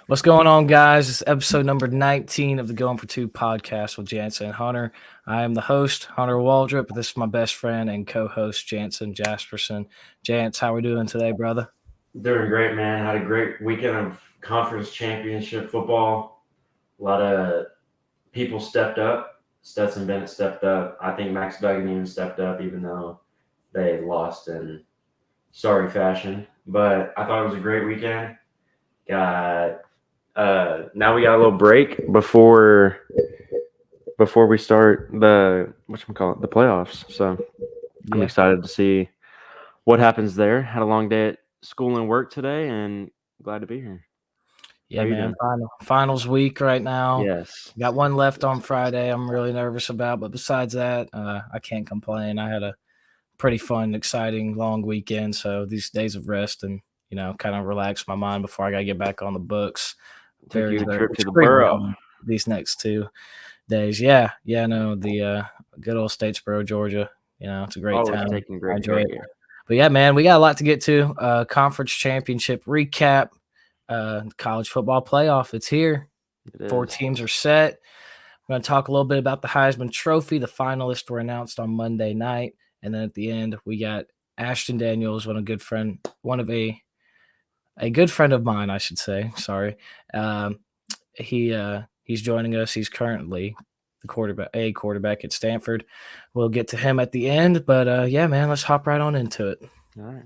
What's going on, guys? It's episode number 19 of the Going for Two podcast with Jansen and Hunter. I am the host, Hunter Waldrop. This is my best friend and co-host, Jansen Jasperson. Jance, how we doing today, brother? Doing great, man. Had a great weekend of conference championship football. A lot of people stepped up. Stetson Bennett stepped up. I think Max Duggan even stepped up, even though they lost in sorry fashion. But I thought it was a great weekend. Got now we got a little break before we start the the playoffs. So I'm excited to see what happens there. Had a long day at school and work today, and glad to be here. Yeah, man. Finals week right now. Yes. Got one left on Friday I'm really nervous about, but besides that, I can't complain. I had a pretty fun, exciting, long weekend, so these days of rest and, kind of relax my mind before I got to get back on the books. Took you a trip to the extremely borough. hard these next 2 days. Yeah, no, the good old Statesboro, Georgia. It's a great Always town. taking great enjoy care it. here. But yeah, man, we got a lot to get to. Conference championship recap, college football playoff. It's here. It 4 is. teams are set. We're going to talk a little bit about the Heisman Trophy. The finalists were announced on Monday night, and then at the end, we got Ashton Daniels, one of a good friend of mine, I should say. Sorry, he's joining us. He's currently the quarterback at Stanford. We'll get to him at the end, but yeah, man, let's hop right on into it. All right.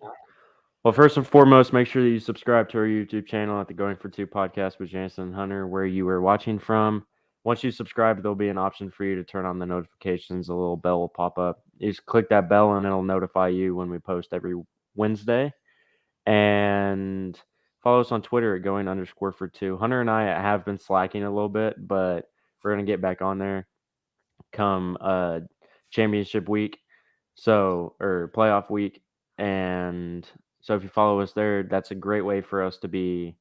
Well, first and foremost, make sure that you subscribe to our YouTube channel at the Going for Two podcast with Jansen and Hunter, where you are watching from. Once you subscribe, there'll be an option for you to turn on the notifications. A little bell will pop up. You just click that bell, and it'll notify you when we post every Wednesday. And follow us on Twitter at going_for2. Hunter and I have been slacking a little bit, but we're going to get back on there come championship week, or playoff week. And so if you follow us there, that's a great way for us to be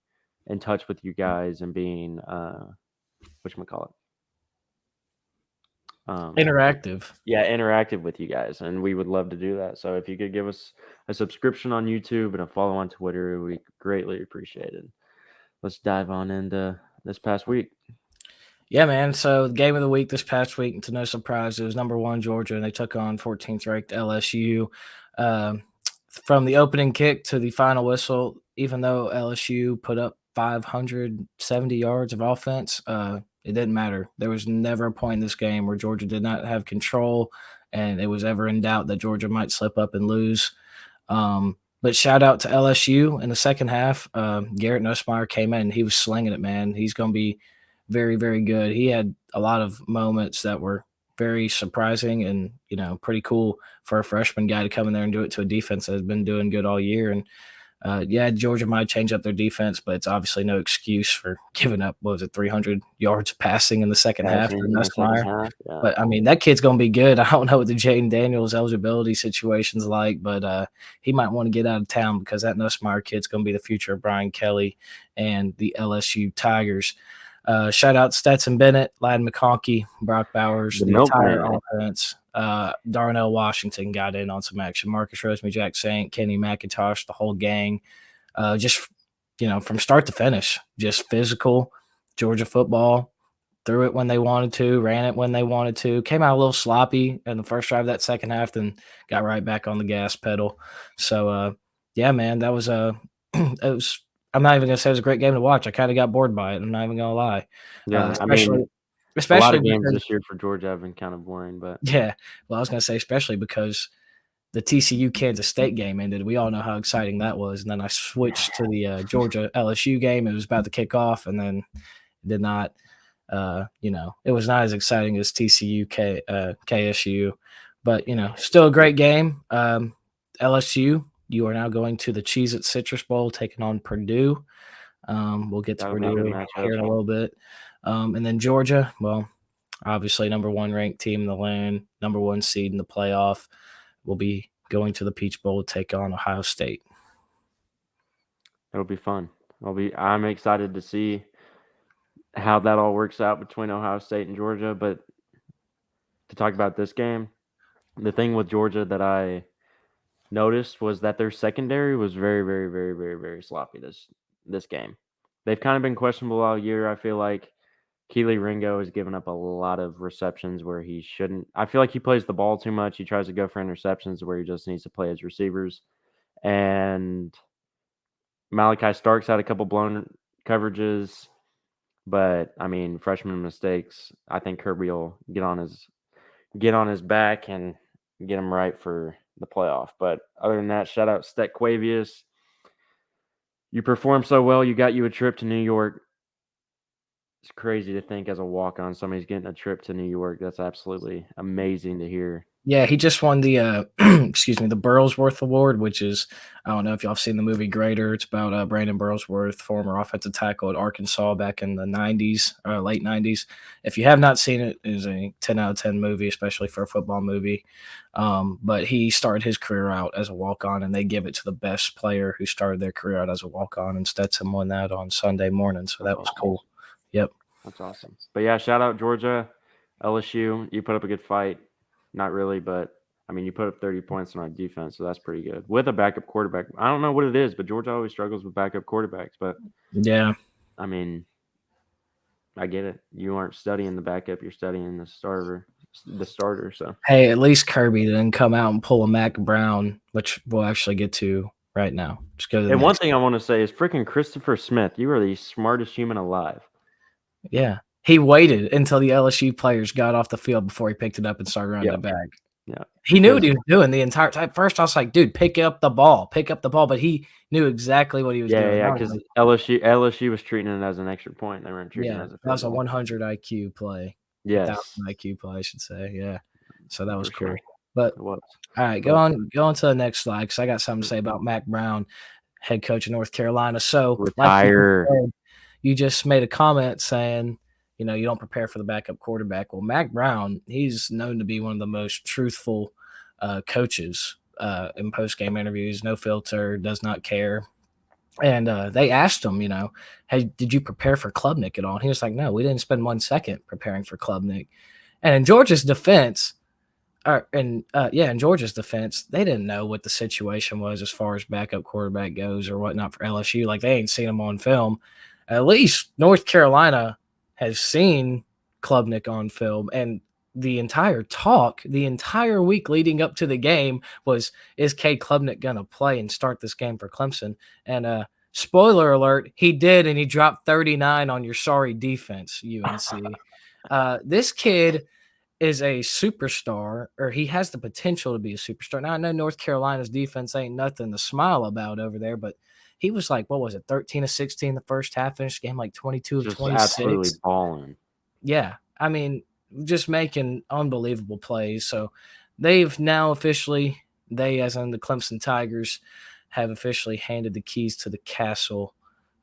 in touch with you guys and being whatchamacallit? Interactive. Yeah, interactive with you guys, and we would love to do that. So if you could give us a subscription on YouTube and a follow on Twitter, we greatly appreciate it. Let's dive on into this past week. Yeah, man. So the game of the week this past week, to no surprise, it was number 1 Georgia, and they took on 14th ranked LSU. From the opening kick to the final whistle, even though LSU put up 570 yards of offense, it didn't matter. There was never a point in this game where Georgia did not have control, and it was ever in doubt that Georgia might slip up and lose. But shout out to LSU in the second half. Garrett Nussmeier came in and he was slinging it, man. He's going to be very, very good. He had a lot of moments that were very surprising and, pretty cool for a freshman guy to come in there and do it to a defense that has been doing good all year. And yeah, Georgia might change up their defense, but it's obviously no excuse for giving up, 300 yards passing in the second half to Nussmeier. Yeah. But, I mean, that kid's going to be good. I don't know what the Jaden Daniels eligibility situation's like, but he might want to get out of town because that Nussmeier kid's going to be the future of Brian Kelly and the LSU Tigers. Shout out Stetson Bennett, Ladd McConkey, Brock Bowers, the entire offense. Darnell Washington got in on some action. Marcus Rosemary, Jack Saint, Kenny McIntosh, the whole gang. Just, from start to finish, just physical Georgia football. Threw it when they wanted to, ran it when they wanted to. Came out a little sloppy in the first drive of that second half, then got right back on the gas pedal. So, yeah, man, that was it was. I'm not even gonna say it was a great game to watch. I kind of got bored by it. I'm not even gonna lie. Yeah, especially a lot of games because, this year for Georgia have been kind of boring, but yeah. Well, I was gonna say especially because the TCU Kansas State game ended. We all know how exciting that was, and then I switched to the Georgia LSU game. It was about to kick off, and then it did not. It was not as exciting as TCU KSU, but still a great game. LSU. You are now going to the Cheez-It Citrus Bowl, taking on Purdue. We'll get to Purdue here in a little bit. And then Georgia, well, obviously number 1 ranked team in the land, number 1 seed in the playoff, will be going to the Peach Bowl to take on Ohio State. It'll be fun. I'm excited to see how that all works out between Ohio State and Georgia. But to talk about this game, the thing with Georgia that I noticed was that their secondary was very, very, very, very, very sloppy this game. they've kind of been questionable all year. I feel like Keely Ringo has given up a lot of receptions where he shouldn't. I feel like he plays the ball too much. He tries to go for interceptions where he just needs to play his receivers. And Malachi Starks had a couple blown coverages, but I mean, freshman mistakes. I think Kirby will get on his back and get him right for the playoff. But other than that, shout out Stetquavius. You performed so well, you got you a trip to New York. It's crazy to think as a walk-on somebody's getting a trip to New York. That's absolutely amazing to hear. Yeah, he just won the excuse me, the Burlsworth Award, which is, I don't know if y'all have seen the movie Greater. It's about Brandon Burlsworth, former offensive tackle at Arkansas back in the 90s, late 90s. If you have not seen it, it is a 10 out of 10 movie, especially for a football movie. But he started his career out as a walk-on, and they give it to the best player who started their career out as a walk-on, and Stetson won that on Sunday morning, so that was cool. Yep. That's awesome. But yeah, shout out Georgia, LSU. You put up a good fight. Not really, but I mean, you put up 30 points on our defense, so that's pretty good. With a backup quarterback. I don't know what it is, but Georgia always struggles with backup quarterbacks. But Yeah. I mean, I get it. You aren't studying the backup, you're studying the starter. So Hey, at least Kirby didn't come out and pull a Mac Brown, which we'll actually get to right now. Just go to the and one next. thing I want to say is freaking Christopher Smith, you are the smartest human alive. Yeah. He waited until the LSU players got off the field before he picked it up and started running it back. Yeah. He knew what he was doing the entire time. First, I was like, dude, pick up the ball. But he knew exactly what he was doing. Yeah, because LSU was treating it as an extra point. They weren't treating it as a that was a field goal. 100 IQ play. Yes. 1,000 IQ play, I should say. Yeah. So that was For cool. sure. But It was. all right, go on to the next slide because I got something to say about Mac Brown, head coach of North Carolina. So, Retire. you just made a comment saying, you don't prepare for the backup quarterback. Well, Mac Brown, he's known to be one of the most truthful coaches in post-game interviews, no filter, does not care. And they asked him, hey, did you prepare for Klubnik at all? And he was like, no, we didn't spend 1 second preparing for Klubnik. And in Georgia's defense, in Georgia's defense, they didn't know what the situation was as far as backup quarterback goes or whatnot for LSU. Like, they ain't seen him on film. At least North Carolina has seen Klubnik on film, and the entire week leading up to the game was, is Cade Klubnik going to play and start this game for Clemson? And spoiler alert, he did, and he dropped 39 on your sorry defense, UNC. This kid is a superstar, or he has the potential to be a superstar. Now, I know North Carolina's defense ain't nothing to smile about over there, but he was like, what was it, 13 of 16 the first half, finished the game like 22 of Just 26. absolutely balling. Yeah, I mean, just making unbelievable plays. So they've now officially, as in the Clemson Tigers, have officially handed the keys to the castle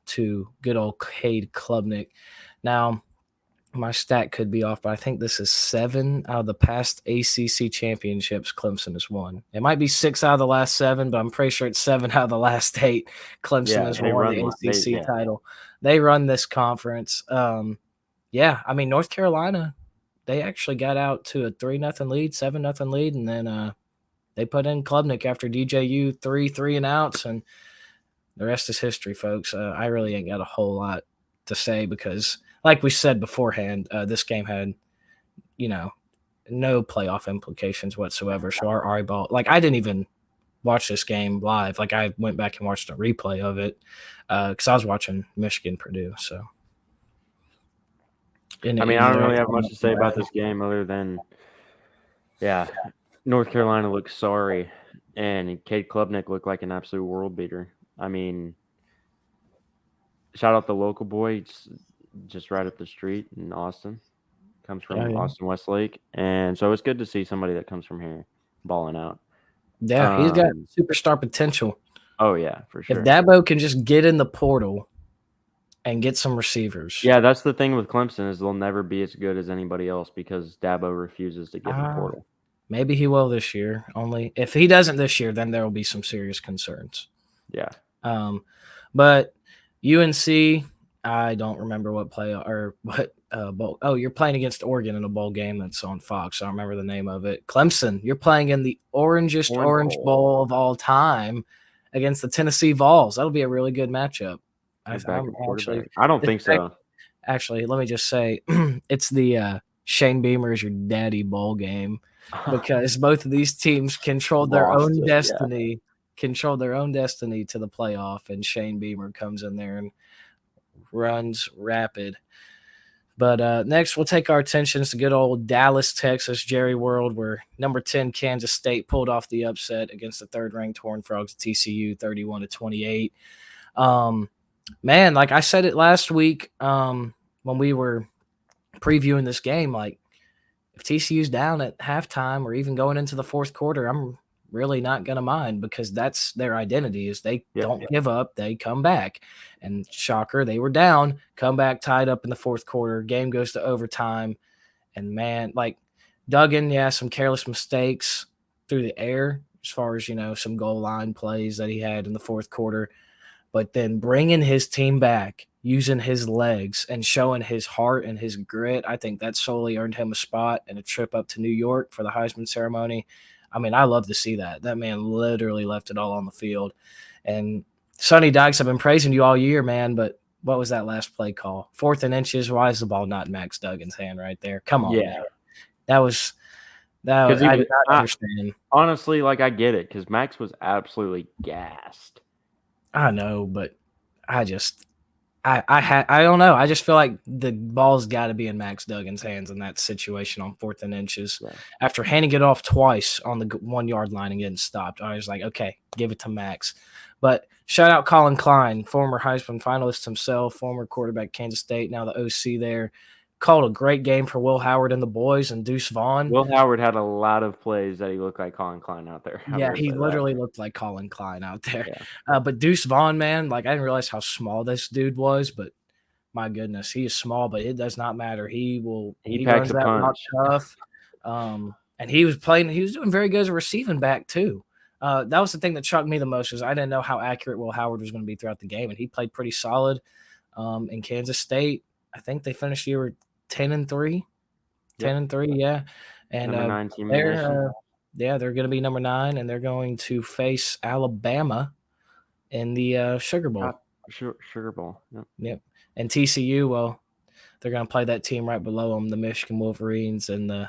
to good old Cade Klubnik. Now, my stat could be off, but I think this is 7 out of the past ACC championships Clemson has won. It might be 6 out of the last 7, but I'm pretty sure it's 7 out of the last 8 Clemson has won the ACC title. They run this conference. I mean, North Carolina, they actually got out to a 3-0 lead, 7-0 lead, and then they put in Klubnik after DJU 3 and outs, and the rest is history, folks. I really ain't got a whole lot to say because, like we said beforehand, this game had, no playoff implications whatsoever. So our eyeball, like, I didn't even watch this game live. Like, I went back and watched a replay of it because I was watching Michigan Purdue. So, I don't really have much to say about this game other than, North Carolina looked sorry, and Cade Klubnik looked like an absolute world beater. I mean, shout out the local boy, just right up the street in Austin. Comes from Austin Westlake, and so it's good to see somebody that comes from here balling out. Yeah, he's got superstar potential. Oh yeah, for sure. If Dabo can just get in the portal and get some receivers. Yeah, that's the thing with Clemson is they'll never be as good as anybody else because Dabo refuses to get in the portal. Maybe he will this year. Only if he doesn't this year, then there will be some serious concerns. Yeah. But UNC, I don't remember what play or what bowl. Oh, you're playing against Oregon in a bowl game that's on Fox. I don't remember the name of it. Clemson, you're playing in the Orange Bowl of all time against the Tennessee Vols. That'll be a really good matchup. Your I'm backup actually quarterback. I don't think so. actually, let me just say, it's the Shane Beamer is your daddy bowl game because both of these teams controlled their Lost own it, yeah. destiny, controlled their own destiny to the playoff, and Shane Beamer comes in there and runs rapid. But next, we'll take our attentions to good old Dallas, Texas, Jerry World, where number 10 Kansas State pulled off the upset against the third-ranked Horned Frogs at TCU, 31-28. Man, like I said it last week, when we were previewing this game, like if TCU's down at halftime or even going into the fourth quarter, I'm really not gonna mind because that's their identity is they Yep. don't give up, they come back. And shocker, they were down, come back tied up in the fourth quarter, game goes to overtime. And man, like Duggan, yeah, some careless mistakes through the air as far as, some goal line plays that he had in the fourth quarter. But then bringing his team back, using his legs and showing his heart and his grit, I think that solely earned him a spot and a trip up to New York for the Heisman ceremony. I mean, I love to see that. That man literally left it all on the field. And Sonny Dykes, I've been praising you all year, man, but what was that last play call? 4th and inches. Why is the ball not in Max Duggan's hand right there? Come on, man. That was Because I did not understand. Honestly, like I get it because Max was absolutely gassed. I know, but I don't know. I just feel like the ball's got to be in Max Duggan's hands in that situation on 4th and inches. Yeah. After handing it off twice on the 1 yard line and getting stopped, I was like, okay, give it to Max. But shout out Colin Klein, former Heisman finalist himself, former quarterback Kansas State, now the OC there. Called a great game for Will Howard and the boys and Deuce Vaughn. Will Howard had a lot of plays that he looked like Colin Klein out there. Yeah, he literally looked like Colin Klein out there. Yeah. But Deuce Vaughn, man, like I didn't realize how small this dude was, but my goodness, he is small, but it does not matter. He packs runs a that route punch. tough. And he was doing very good as a receiving back too. That was the thing that shocked me the most is I didn't know how accurate Will Howard was going to be throughout the game, and he played pretty solid. In Kansas State, I think they finished the year 10-3. 10-3, yeah. And number 9 team in the nation. they're going to be number 9, and they're going to face Alabama in the Sugar Bowl. Sugar Bowl. Yep. And TCU, well, they're going to play that team right below them, the Michigan Wolverines, and the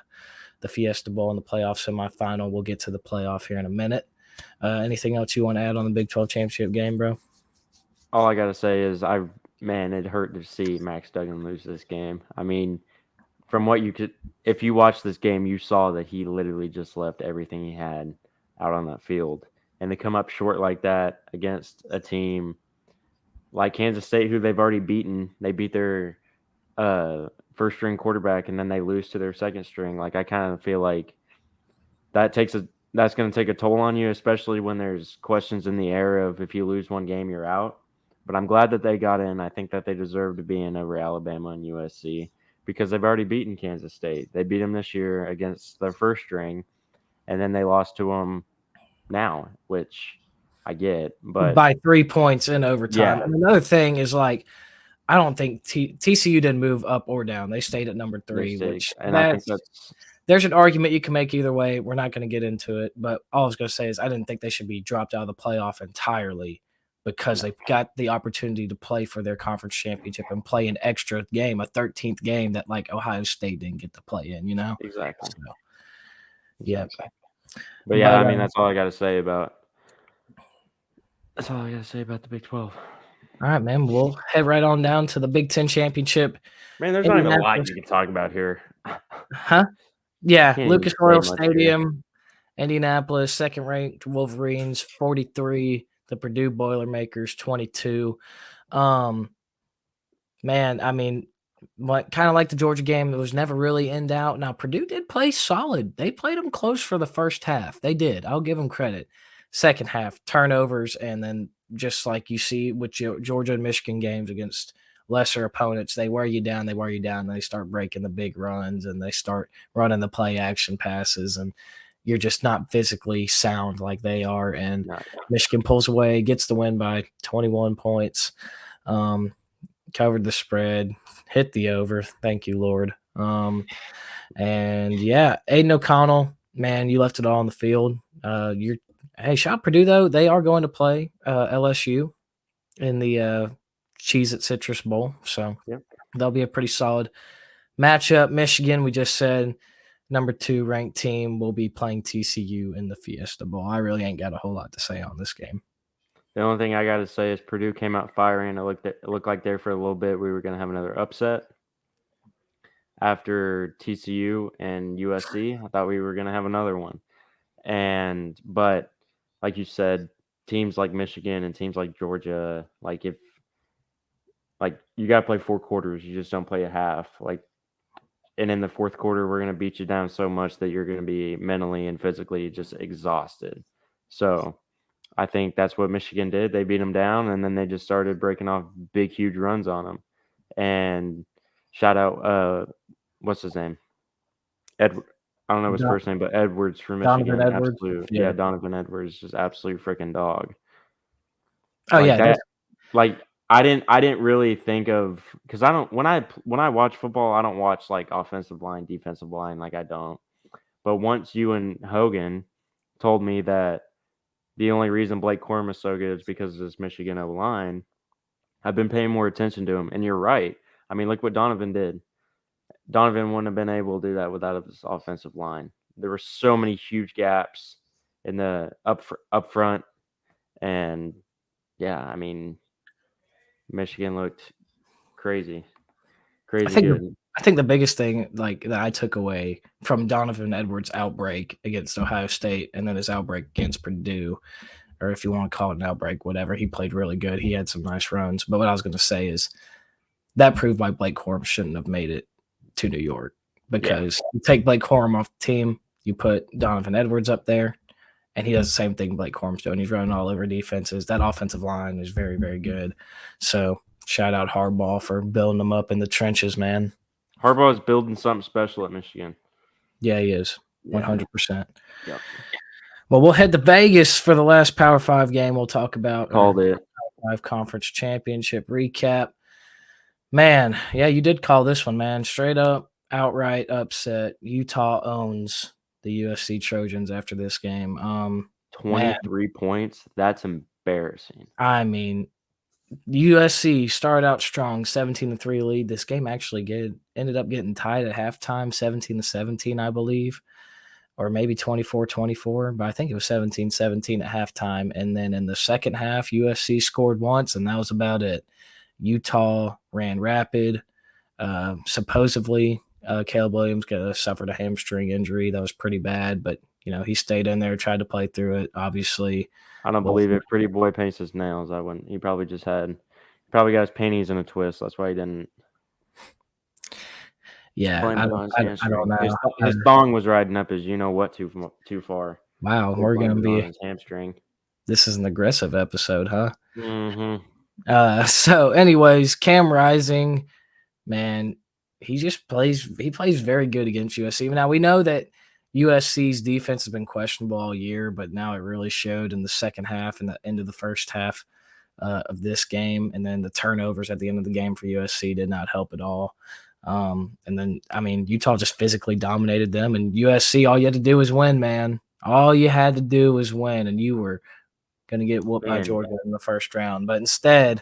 Fiesta Bowl in the playoff semifinal. We'll get to the playoff here in a minute. Anything else you want to add on the Big 12 championship game, bro? All I got to say is, it hurt to see Max Duggan lose this game. I mean, from what if you watched this game, you saw that he literally just left everything he had out on that field. And to come up short like that against a team like Kansas State, who they've already beaten, they beat their first string quarterback, and then they lose to their second string. Like I kind of feel like that's going to take a toll on you, especially when there's questions in the air of if you lose one game, you're out. But I'm glad that they got in. I think that they deserve to be in over Alabama and USC because they've already beaten Kansas State. They beat them this year against their first string, and then they lost to them now, which I get, but by 3 points in overtime. Yeah. And another thing is like, I don't think TCU didn't move up or down. They stayed at number 3, which I think there's an argument you can make either way. We're not going to get into it, but all I was going to say is I didn't think they should be dropped out of the playoff entirely because they've got the opportunity to play for their conference championship and play an extra game, a 13th game that like Ohio State didn't get to play in, Exactly. So, yeah. But yeah, I mean, that's all I got to say about the Big 12. All right, man. We'll head right on down to the Big 10 championship. Man, there's not even a lot you can talk about here. Huh? Yeah, Can't Lucas even say Oil much Stadium, Indianapolis, second-ranked Wolverines, 43. The Purdue Boilermakers, 22. Man, I mean, kind of like the Georgia game, it was never really in doubt. Now, Purdue did play solid. They played them close for the first half. They did. I'll give them credit. Second half, turnovers, and then just like you see with Georgia and Michigan games against lesser opponents, they wear you down, and they start breaking the big runs, and they start running the play action passes, and you're just not physically sound like they are. And Michigan pulls away, gets the win by 21 points, covered the spread, hit the over. Thank you, Lord. And yeah, Aiden O'Connell, man, you left it all on the field. Hey, shout out Purdue, though. They are going to play LSU in the Cheez-It Citrus Bowl. So Yep. that'll be a pretty solid matchup. Michigan, we just said, number 2 ranked team, will be playing TCU in the Fiesta Bowl. I really ain't got a whole lot to say on this game. The only thing I got to say is Purdue came out firing. It looked like there for a little bit we were going to have another upset after TCU and USC. I thought we were going to have another one. But like you said, teams like Michigan and teams like Georgia, like you got to play 4 quarters, you just don't play a half. And in the fourth quarter, we're going to beat you down so much that you're going to be mentally and physically just exhausted. So I think that's what Michigan did. They beat them down, and then they just started breaking off big, huge runs on them. And shout out, what's his name? Edward. I don't know his first name, but Edwards for Michigan. Donovan Edwards. Yeah, Donovan Edwards, just absolute freaking dog. Oh, like yeah. that. Like I didn't really think of, because I don't, when I watch football, I don't watch like offensive line, defensive line, like I don't. But once you and Hogan told me that the only reason Blake Corum is so good is because of this Michigan O line, I've been paying more attention to him. And you're right. I mean, look what Donovan did. Donovan wouldn't have been able to do that without this offensive line. There were so many huge gaps in the up front, and yeah, I mean, Michigan looked crazy good. I think the biggest thing like that I took away from Donovan Edwards' outbreak against Ohio State and then his outbreak against Purdue, or if you want to call it an outbreak, whatever, he played really good. He had some nice runs. But what I was going to say is that proved why Blake Corum shouldn't have made it to New York, because you take Blake Corum off the team, you put Donovan Edwards up there, and he does the same thing Blake Corum's doing. He's running all over defenses. That offensive line is very, very good. So shout out Harbaugh for building them up in the trenches, man. Harbaugh is building something special at Michigan. Yeah, he is. 100%. Yep. Well, we'll head to Vegas for the last Power 5 game. We'll talk about Called it. Power 5 Conference Championship recap. Man, yeah, you did call this one, man. Straight up, outright upset. Utah owns the USC Trojans after this game. 23 points. That's embarrassing. I mean, USC started out strong, 17-3 lead. This game actually ended up getting tied at halftime, 17-17, I believe, or maybe 24-24, but I think it was 17-17 at halftime. And then in the second half, USC scored once, and that was about it. Utah ran rapid. Supposedly, Caleb Williams suffered a hamstring injury. That was pretty bad, but he stayed in there, tried to play through it. Obviously, I don't believe it. Pretty boy paints his nails. I wouldn't. He probably got his panties in a twist. That's why he didn't. Yeah, I don't know. His thong was riding up his too far. Wow, we're gonna be his hamstring. This is an aggressive episode, huh? Mm-hmm. So anyways, Cam Rising, man, he plays very good against USC. Now we know that USC's defense has been questionable all year, but now it really showed in the second half and the end of the first half of this game. And then the turnovers at the end of the game for USC did not help at all. And then, I mean, Utah just physically dominated them, and USC, all you had to do was win, man. All you had to do was win, and you were going to get whooped by Georgia in the first round. But instead,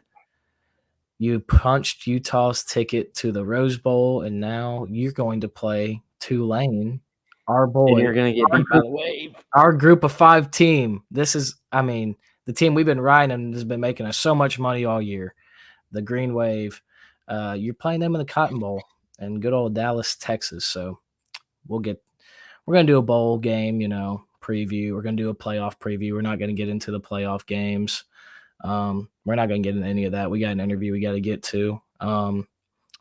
you punched Utah's ticket to the Rose Bowl, and now you're going to play Tulane, our boy. And you're going to get beat by the Wave. Our group of 5 team. This is, I mean, the team we've been riding and has been making us so much money all year. The Green Wave. You're playing them in the Cotton Bowl in good old Dallas, Texas. So we're going to do a bowl game, preview. We're going to do a playoff preview. We're not going to get into the playoff games. We're not going to get into any of that. We got an interview we got to get to.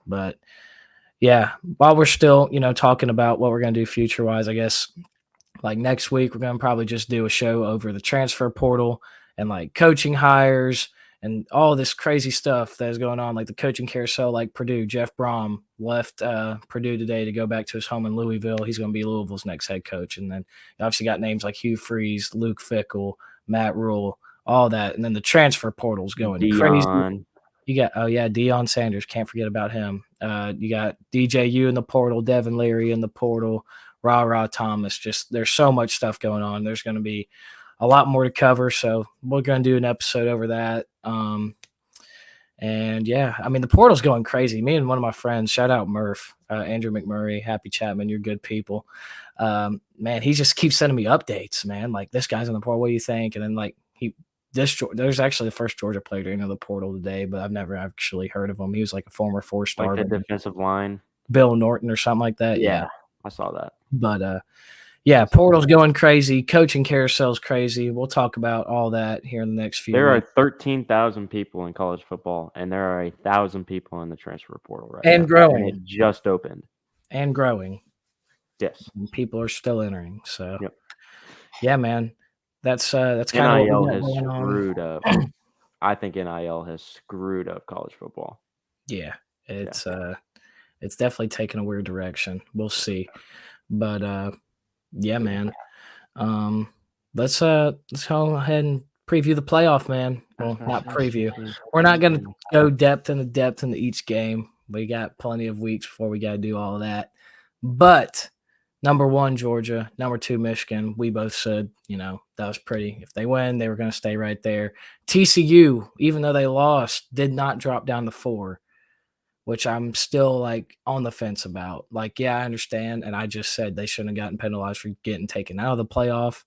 But yeah, while we're still, talking about what we're going to do future-wise, I guess, like next week, we're going to probably just do a show over the transfer portal and like coaching hires and all this crazy stuff that is going on, like the coaching carousel, like Purdue. Jeff Brom left Purdue today to go back to his home in Louisville. He's going to be Louisville's next head coach. And then you obviously got names like Hugh Freeze, Luke Fickell, Matt Rule, all that. And then the transfer portal's going crazy. You got, Deion Sanders. Can't forget about him. You got DJU in the portal, Devin Leary in the portal, Ra Thomas. Just there's so much stuff going on. There's going to be a lot more to cover, so we're going to do an episode over that. And yeah, I mean, the portal's going crazy. Me and one of my friends, shout out Murph, Andrew McMurray, Happy Chapman, you're good people. Man, he just keeps sending me updates, man. Like, this guy's in the portal. What do you think? And then like there's actually the first Georgia player to enter the portal today, but I've never actually heard of him. He was like a former Like four-star, the defensive line. Bill Norton or something like that. Yeah. I saw that. But yeah, portal's going crazy. Coaching carousel's crazy. We'll talk about all that here in the next few There are weeks. 13,000 people in college football, and there are 1,000 people in the transfer portal right And now. growing. And it just opened. And growing. Yes. And people are still entering. So, Yep. yeah, man. That's kind of what we NIL got has going on. screwed up. I think NIL has screwed up college football. Yeah, it's definitely taken a weird direction. We'll see. But yeah, man. Let's go ahead and preview the playoff, man. Well, not preview. We're not gonna go depth into each game. We got plenty of weeks before we gotta do all of that. But number 1, Georgia. Number 2, Michigan. We both said, that was pretty. If they win, they were going to stay right there. TCU, even though they lost, did not drop down to 4, which I'm still like on the fence about. Like, yeah, I understand. And I just said they shouldn't have gotten penalized for getting taken out of the playoff.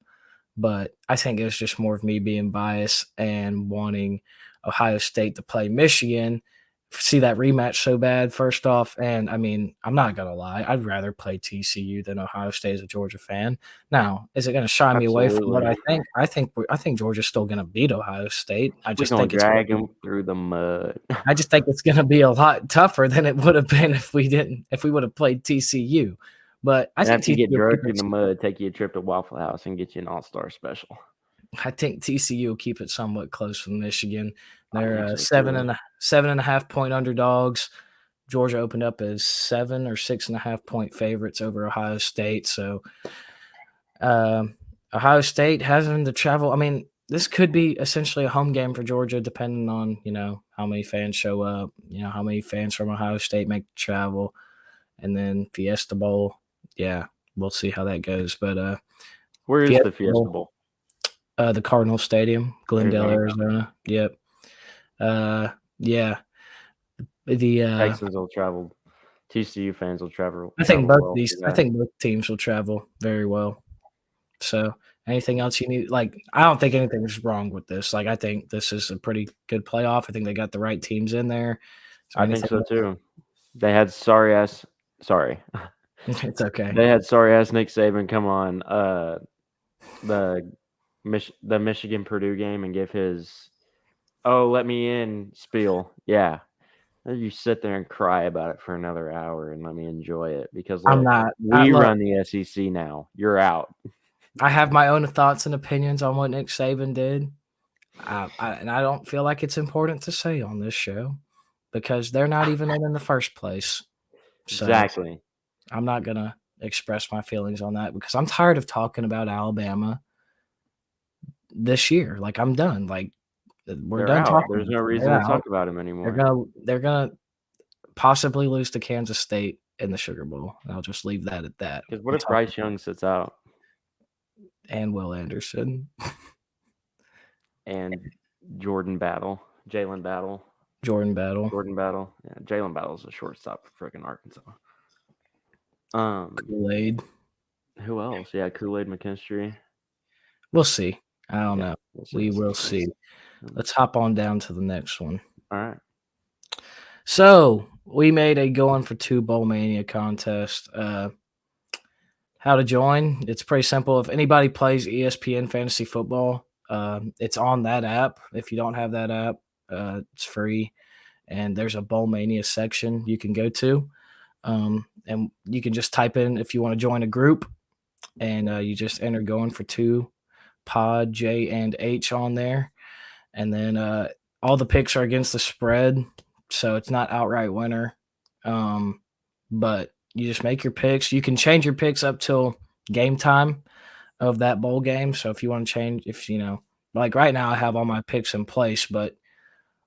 But I think it was just more of me being biased and wanting Ohio State to play Michigan, see that rematch so bad, first off. And I mean, I'm not going to lie. I'd rather play TCU than Ohio State as a Georgia fan. Now, is it going to shy me away from what I think? I think Georgia's still going to beat Ohio State. I just think it's drag them through the mud. I just think it's going to be a lot tougher than it would have been if we would have played TCU. But I think after you get dragged through the mud, take you a trip to Waffle House and get you an all-star special. I think TCU will keep it somewhat close from Michigan. They're 7.5 point underdogs. Georgia opened up as 7 or 6.5 point favorites over Ohio State. So Ohio State having to travel. I mean, this could be essentially a home game for Georgia, depending on how many fans show up. How many fans from Ohio State make the travel, and then Fiesta Bowl. Yeah, we'll see how that goes. But where is the Fiesta Bowl? The Cardinal Stadium, Glendale, Arizona. Yep. Yeah. The Texans will travel. TCU fans will travel. I think both teams will travel very well. So, anything else you need? Like, I don't think anything's wrong with this. Like, I think this is a pretty good playoff. I think they got the right teams in there. I think so too. They had sorry. It's okay. They had sorry ass Nick Saban come on the Michigan Purdue game and give his let me in spiel. Yeah. You sit there and cry about it for another hour and let me enjoy it because I'm not. We run the SEC now. You're out. I have my own thoughts and opinions on what Nick Saban did. And I don't feel like it's important to say on this show because they're not even in the first place. So exactly. I'm not going to express my feelings on that because I'm tired of talking about Alabama this year. Like, I'm done. Like, we're done talking. There's no reason to talk about him anymore. They're gonna possibly lose to Kansas State in the Sugar Bowl. And I'll just leave that at that. Because what if Bryce Young sits out? And Will Anderson. And Jalen Battle. Yeah, Jalen Battle's a shortstop for freaking Arkansas. Kool-Aid. Who else? Yeah, Kool-Aid McKinstry. We'll see. I don't know. We will see. Let's hop on down to the next one. All right. So we made a Going for 2 Bowl Mania contest. How to join? It's pretty simple. If anybody plays ESPN Fantasy Football, it's on that app. If you don't have that app, it's free. And there's a Bowl Mania section you can go to. And you can just type in if you want to join a group. And you just enter Going for 2 Pod J and H on there. And then all the picks are against the spread. So it's not outright winner. But you just make your picks. You can change your picks up till game time of that bowl game. So if you want to change, like right now I have all my picks in place, but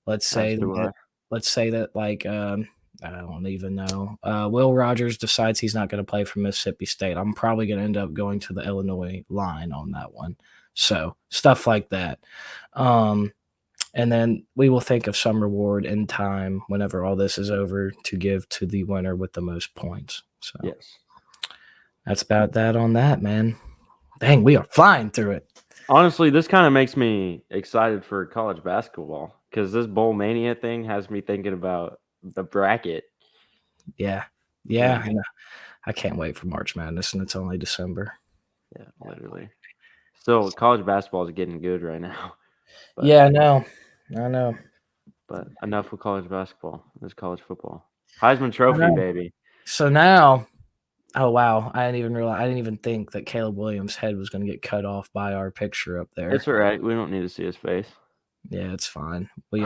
let's say that like I don't even know. Will Rogers decides he's not going to play for Mississippi State. I'm probably going to end up going to the Illinois line on that one. So stuff like that. And then we will think of some reward in time whenever all this is over to give to the winner with the most points. So Yes. that's about that on that, man. Dang, we are flying through it. Honestly, this kind of makes me excited for college basketball because this bowl mania thing has me thinking about the bracket. Yeah. Yeah. And I can't wait for March Madness, and it's only December. Yeah, literally. Still, college basketball is getting good right now. But, Yeah, I know. But enough with college basketball. There's college football. Heisman Trophy, baby. So now, oh wow, I didn't even realize. I didn't even think that Caleb Williams' head was going to get cut off by our picture up there. It's all right. We don't need to see his face. Yeah, it's fine. We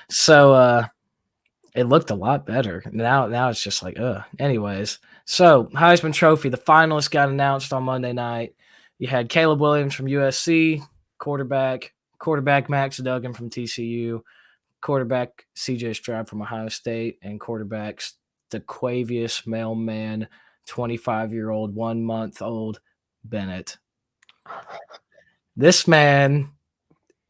So it looked a lot better. Now it's just like, Anyways, so Heisman Trophy, the finalists got announced on Monday night. You had Caleb Williams from USC, quarterback Max Duggan from TCU, quarterback CJ Stroud from Ohio State, and quarterbacks DeQuavius Mailman, 25-year-old, 1-month-old Bennett. This man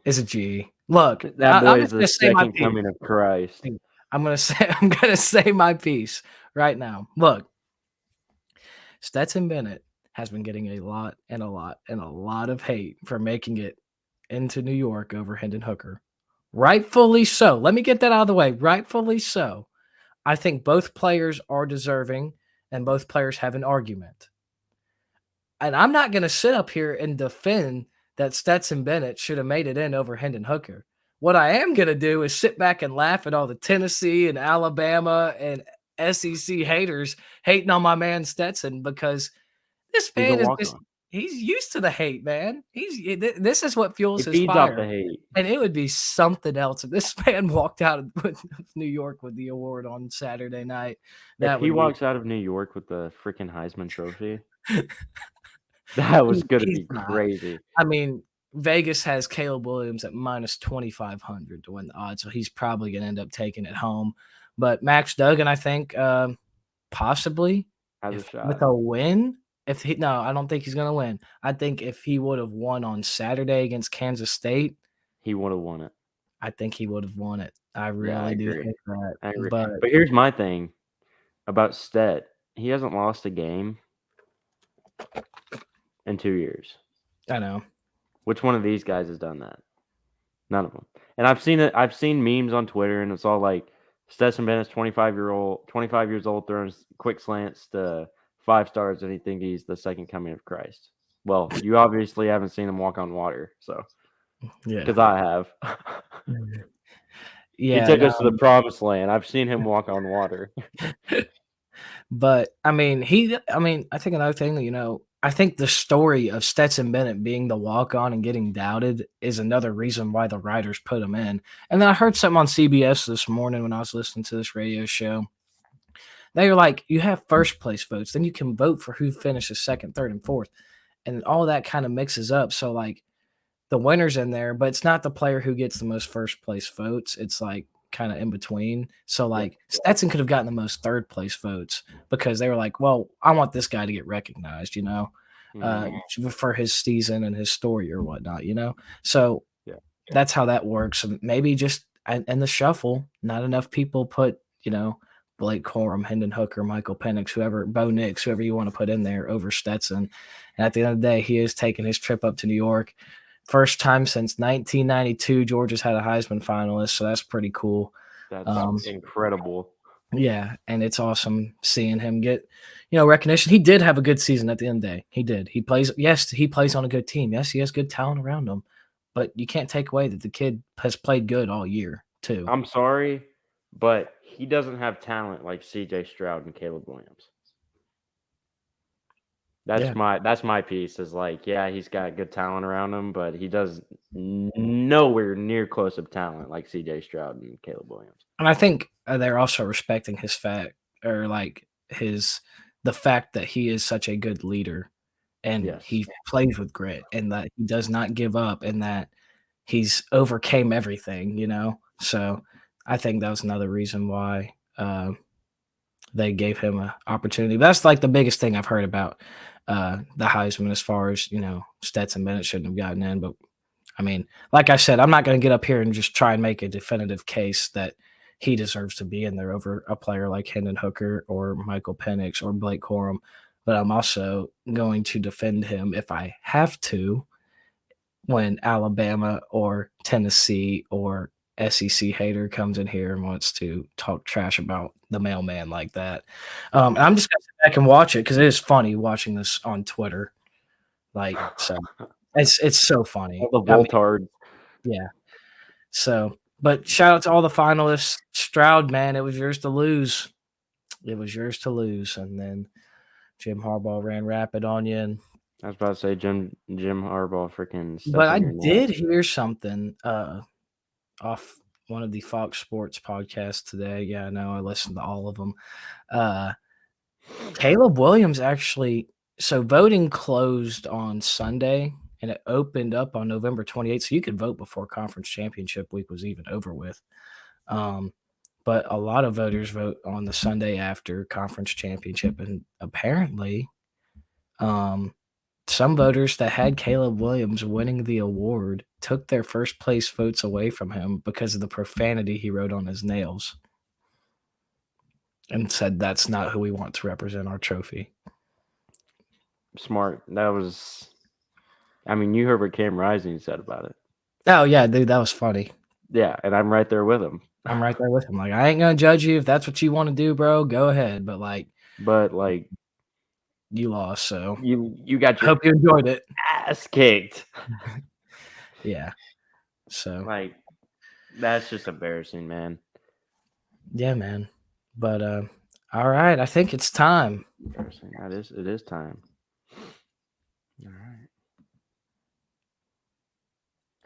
is a G. Look, That boy I'm is just the gonna say my second piece. coming of Christ. I'm gonna say my piece right now. Look, Stetson Bennett has been getting a lot of hate for making it into New York over Hendon Hooker. Rightfully so. Let me get that out of the way. Rightfully so. I think both players are deserving and both players have an argument. And I'm not going to sit up here and defend that Stetson Bennett should have made it in over Hendon Hooker. What I am going to do is sit back and laugh at all the Tennessee and Alabama and SEC haters hating on my man Stetson because this He's a man is just walk-on. he's used to the hate, man. This is what fuels It his feeds off fire. the hate. And it would be something else if this man walked out of New York with the award on Saturday night. If he walks out of New York with the freaking Heisman Trophy, that was going to He's be not. crazy. I mean, Vegas has Caleb Williams at minus 2,500 to win the odds, so he's probably going to end up taking it home. But Max Duggan, I think, possibly Has a if shot. with a win. I don't think he's going to win. I think if he would have won on Saturday against Kansas State, He would have won it. I think he would have won it. I really I do agree. think that. I agree. But But here's my thing about Stet. He hasn't lost a game in 2 years. I know. Which one of these guys has done that? None of them. And I've seen it. I've seen memes on Twitter, and it's all like Stetson Bennett's 25 years old, throwing quick slants to 5 stars, and he thinks he's the second coming of Christ. Well, you obviously haven't seen him walk on water, so Yeah. because I have. Yeah. He took us to the promised land. I've seen him walk on water. But I mean, I think another thing, I think the story of Stetson Bennett being the walk on and getting doubted is another reason why the writers put him in. And then I heard something on CBS this morning when I was listening to this radio show. They were like, you have first place votes, then you can vote for who finishes second, third, and fourth. And all that kind of mixes up. So, like, the winner's in there, but it's not the player who gets the most first place votes. It's like kind of in between. So like Stetson could have gotten the most third place votes because they were like, well, I want this guy to get recognized, for his season and his story or whatnot, So that's how that works. And maybe just in the shuffle, not enough people put, Blake Corum, Hendon Hooker, Michael Penix, Bo Nix, whoever you want to put in there over Stetson. And at the end of the day, he is taking his trip up to New York. First time since 1992, Georgia's had a Heisman finalist, so that's pretty cool. That's incredible. Yeah, and it's awesome seeing him get, recognition. He did have a good season at the end of the day. He did. He plays on a good team. Yes, he has good talent around him, but you can't take away that the kid has played good all year too. I'm sorry, but he doesn't have talent like CJ Stroud and Caleb Williams. That's my piece is like, yeah, he's got good talent around him, but he does nowhere near close of talent like CJ Stroud and Caleb Williams. And I think they're also respecting his fact or like the fact that he is such a good leader and he plays with grit and that he does not give up and that he's overcame everything, So I think that was another reason why they gave him an opportunity. That's like the biggest thing I've heard about the Heisman as far as, Stetson Bennett shouldn't have gotten in, but I mean, like I said, I'm not going to get up here and just try and make a definitive case that he deserves to be in there over a player like Hendon Hooker or Michael Penix or Blake Corum, but I'm also going to defend him if I have to when Alabama or Tennessee or SEC hater comes in here and wants to talk trash about the mailman like that. And I'm just gonna sit back and watch it because it is funny watching this on Twitter. Like, so it's so funny. All the I mean, Voltards. yeah. So, but shout out to all the finalists. Stroud, man, it was yours to lose. It was yours to lose, and then Jim Harbaugh ran rapid on you. And I was about to say Jim Harbaugh freaking stepped but I on your neck. did hear something off one of the Fox Sports podcasts today. Yeah, I know. I listened to all of them. Caleb Williams actually – so voting closed on Sunday, and it opened up on November 28th, so you could vote before conference championship week was even over with. But a lot of voters vote on the Sunday after conference championship, and apparently some voters that had Caleb Williams winning the award took their first place votes away from him because of the profanity he wrote on his nails and said that's not who we want to represent our trophy. Smart. That was – I mean, you heard what Cam Rising said about it. Oh, yeah, dude, that was funny. Yeah, and I'm right there with him. I'm right there with him. Like, I ain't going to judge you. If that's what you want to do, bro, go ahead. But, like, you lost, so you got your hope you enjoyed it. ass kicked. Yeah. So, like, that's just embarrassing, man. Yeah, man. But all right, I think it's time. Embarrassing. It is time. All right.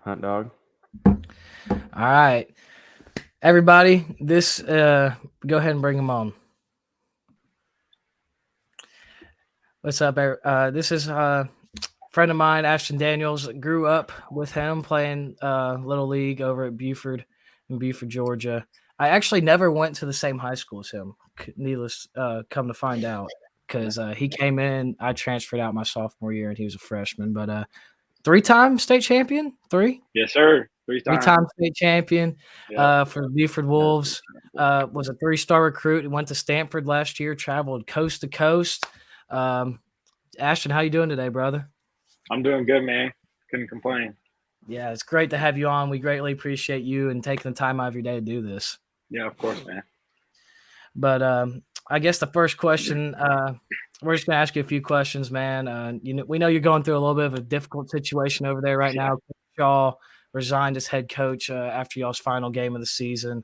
Hunt dog. All right. Everybody, this go ahead and bring him on. What's up? This is a friend of mine, Ashton Daniels. Grew up with him playing Little League over at Buford in Buford, Georgia. I actually never went to the same high school as him, needless come to find out, because he came in, I transferred out my sophomore year, and he was a freshman. But three-time state champion? Three? Yes, sir. Three-time state champion for the Buford Wolves. Was a three-star recruit. He went to Stanford last year, traveled coast to coast. Ashton, how you doing today, brother? I'm doing good, man. Couldn't complain. Yeah, it's great to have you on. We greatly appreciate you and taking the time out of your day to do this. Yeah, of course, man. But I guess the first question, we're just going to ask you a few questions, man. We know you're going through a little bit of a difficult situation over there right now. Shaw resigned as head coach after y'all's final game of the season,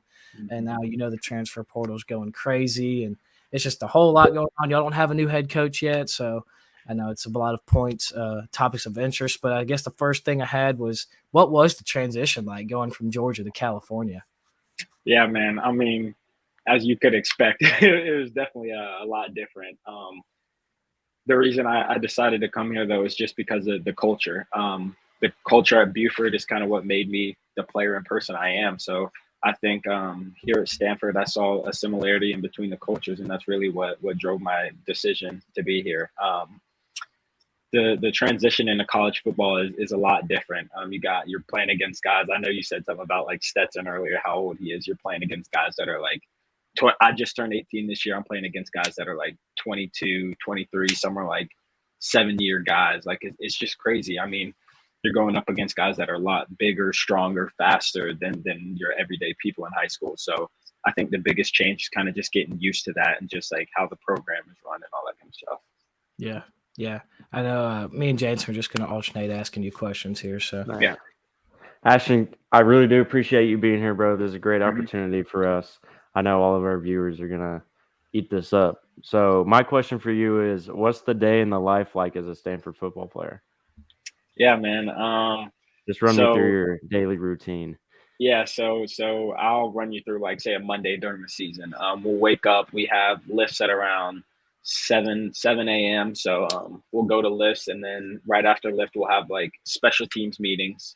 and now the transfer portal is going crazy, and it's just a whole lot going on. Y'all don't have a new head coach yet, so I know it's a lot of points, topics of interest. But I guess the first thing I had was, what was the transition like going from Georgia to California? Yeah, man. I mean, as you could expect, it was definitely a lot different. The reason I decided to come here, though, is just because of the culture. The culture at Buford is kind of what made me the player and person I am. So I think here at Stanford, I saw a similarity in between the cultures, and that's really what drove my decision to be here. The transition into college football is a lot different. You're playing against guys. I know you said something about like Stetson earlier, how old he is. You're playing against guys that are like, I just turned 18 this year. I'm playing against guys that are like 22, 23, some are like 7-year guys. Like it's just crazy. I mean, you're going up against guys that are a lot bigger, stronger, faster than your everyday people in high school. So I think the biggest change is kind of just getting used to that and just like how the program is run and all that kind of stuff. Yeah. Yeah, I know me and Jason are just going to alternate asking you questions here. So yeah. Ashton, I really do appreciate you being here, bro. This is a great opportunity for us. I know all of our viewers are going to eat this up. So my question for you is, what's the day in the life like as a Stanford football player? Yeah, man. Just run me through your daily routine. Yeah, so I'll run you through like say a Monday during the season. We'll wake up. We have lifts at around 7 a.m. So we'll go to lifts, and then right after lift we'll have like special teams meetings.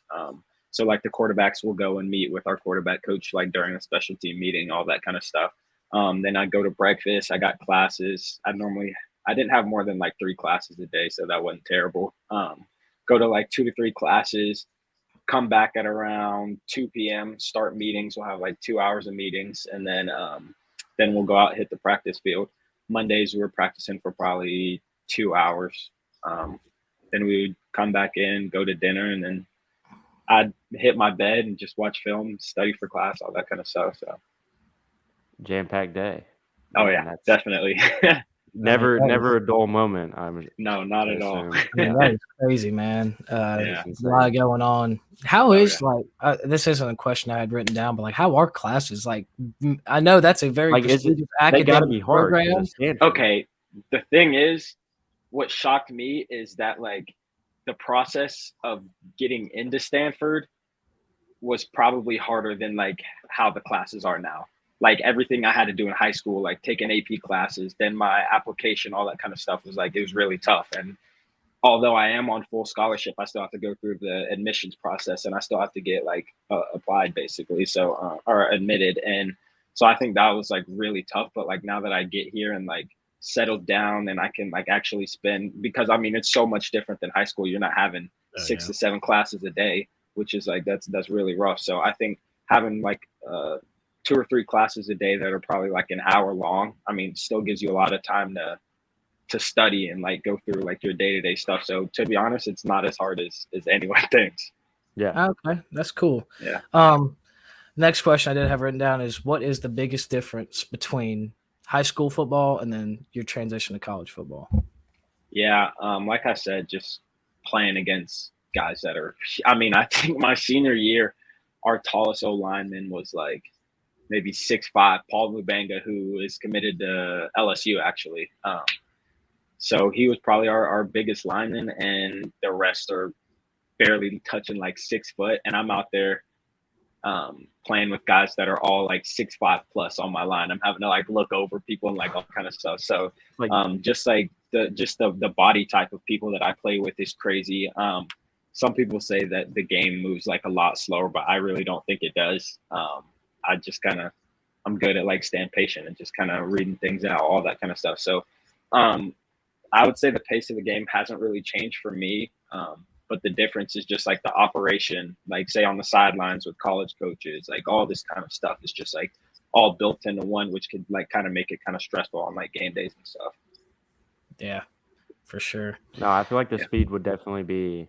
So like the quarterbacks will go and meet with our quarterback coach like during a special team meeting, all that kind of stuff. Then I go to breakfast. I got classes. I didn't have more than like 3 classes a day, so that wasn't terrible. Go to like 2 to 3 classes. come back at around 2 p.m., start meetings. We'll have like 2 hours of meetings, and then we'll go out, hit the practice field. Mondays we were practicing for probably 2 hours. Then we would come back in, go to dinner, and then I'd hit my bed and just watch film, study for class, all that kind of stuff. So Jam-packed day. oh Man, yeah, that's definitely. never that is- a dull moment. No, not I at all. assume. I mean, that is crazy, man. Yeah. There's a lot going on. How Oh, is yeah. like this isn't a question I had written down, but like how are classes? Like I know that's a very Like, is it? prestigious They gotta academic be hard. 'Cause program. it's Stanford. Okay, the thing is, what shocked me is that like the process of getting into Stanford was probably harder than like how the classes are now. Like everything I had to do in high school, like taking AP classes, then my application, all that kind of stuff was like, it was really tough. And although I am on full scholarship, I still have to go through the admissions process, and I still have to get like applied basically. So, or admitted. And so I think that was like really tough. But like now that I get here and like settled down and I can like actually spend, because I mean, it's so much different than high school. You're not having 6 to 7 classes a day, which is like, that's really rough. So I think having like 2 or 3 classes a day that are probably like an hour long, I mean, still gives you a lot of time to study and like go through like your day-to-day stuff. So to be honest, it's not as hard as anyone thinks. Yeah. Okay, that's cool. Yeah. Next question I did have written down is what is the biggest difference between high school football and then your transition to college football? Yeah. Like I said, just playing against guys that are, I mean, I think my senior year, our tallest O lineman was like maybe 6'5", Paul Lubanga, who is committed to LSU actually. So he was probably our biggest lineman, and the rest are barely touching like 6 foot. And I'm out there playing with guys that are all like 6'5" plus on my line. I'm having to like look over people and like all kind of stuff. So Like, just like the body type of people that I play with is crazy. Some people say that the game moves like a lot slower, but I really don't think it does. I just I'm good at like staying patient and just kind of reading things out, all that kind of stuff. So I would say the pace of the game hasn't really changed for me. But the difference is just like the operation, like say on the sidelines with college coaches, like all this kind of stuff is just like all built into one, which could like kind of make it kind of stressful on like game days and stuff. Yeah, for sure. no, I feel like the Yeah. speed would definitely be.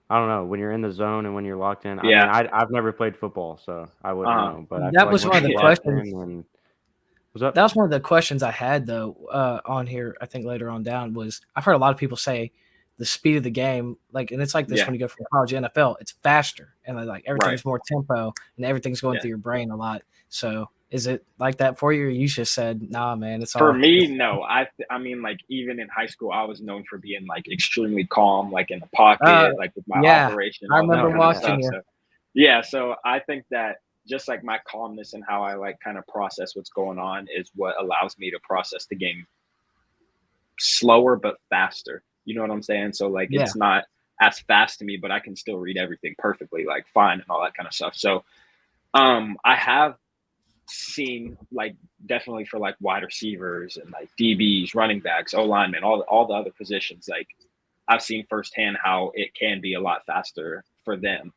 I don't know, when you're in the zone and when you're locked in. Yeah. I mean, I've never played football, so I wouldn't know. But I That feel was like one of once the you're locked questions. in and what's up? That was one of the questions I had though on here. I think later on down was I've heard a lot of people say the speed of the game, like, and it's like this Yeah. when you go from college to NFL, it's faster and like everything's Right. more tempo and everything's going Yeah. through your brain a lot. So is it like that for you? Or you just said, nah, man, it's For all me, no. I mean, like even in high school, I was known for being like extremely calm, like in the pocket, like with my yeah, operation, I all that remember kind of watching stuff. you. So yeah, so I think that just like my calmness and how I like kind of process what's going on is what allows me to process the game slower but faster. You know what I'm saying? So like Yeah. it's not as fast to me, but I can still read everything perfectly, like fine and all that kind of stuff. So I have seen like definitely for like wide receivers and like DBs, running backs, O linemen, all the other positions, like I've seen firsthand how it can be a lot faster for them.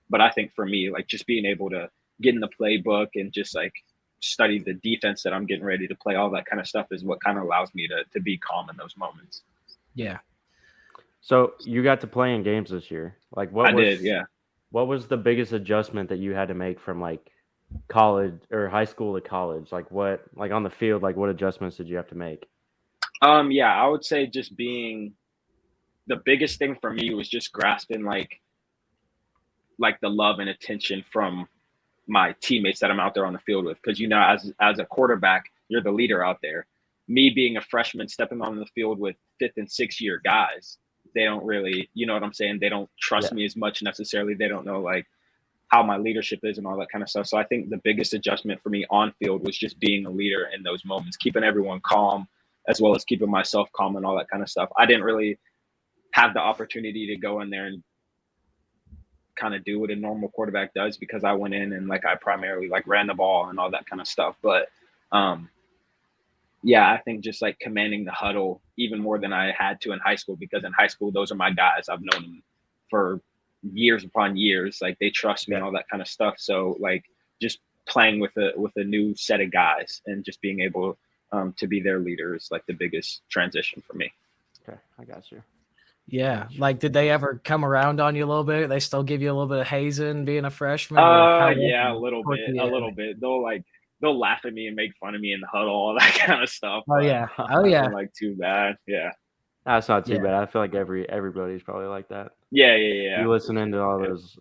But I think for me, like just being able to get in the playbook and just like study the defense that I'm getting ready to play, all that kind of stuff is what kind of allows me to be calm in those moments. Yeah. So you got to play in games this year. Like, I did, yeah. What was the biggest adjustment that you had to make from like college or high school to college? Like what, like on the field, like what adjustments did you have to make? Yeah, I would say just being the biggest thing for me was just grasping like the love and attention from my teammates that I'm out there on the field with. Because, you know, as a quarterback, you're the leader out there. Me being a freshman, stepping on the field with 5th and 6th year guys, they don't really, you know what I'm saying? They don't trust me as much necessarily. They don't know like how my leadership is and all that kind of stuff. So I think the biggest adjustment for me on field was just being a leader in those moments, keeping everyone calm, as well as keeping myself calm and all that kind of stuff. I didn't really have the opportunity to go in there and kind of do what a normal quarterback does because I went in and like I primarily like ran the ball and all that kind of stuff. But yeah, I think just like commanding the huddle even more than I had to in high school, because in high school those are my guys. I've known them for years upon years. Like they trust me and all that kind of stuff. So like just playing with a new set of guys and just being able to be their leader is like the biggest transition for me. Okay, I got you. Yeah. Like, did they ever come around on you a little bit? They still give you a little bit of hazing being a freshman? Yeah, a little bit. They'll laugh at me and make fun of me in the huddle, all that kind of stuff. Oh, yeah. Oh, yeah. Nothing like too bad. Yeah. That's not too Yeah. bad. I feel like everybody's probably like that. Yeah. You listening to all those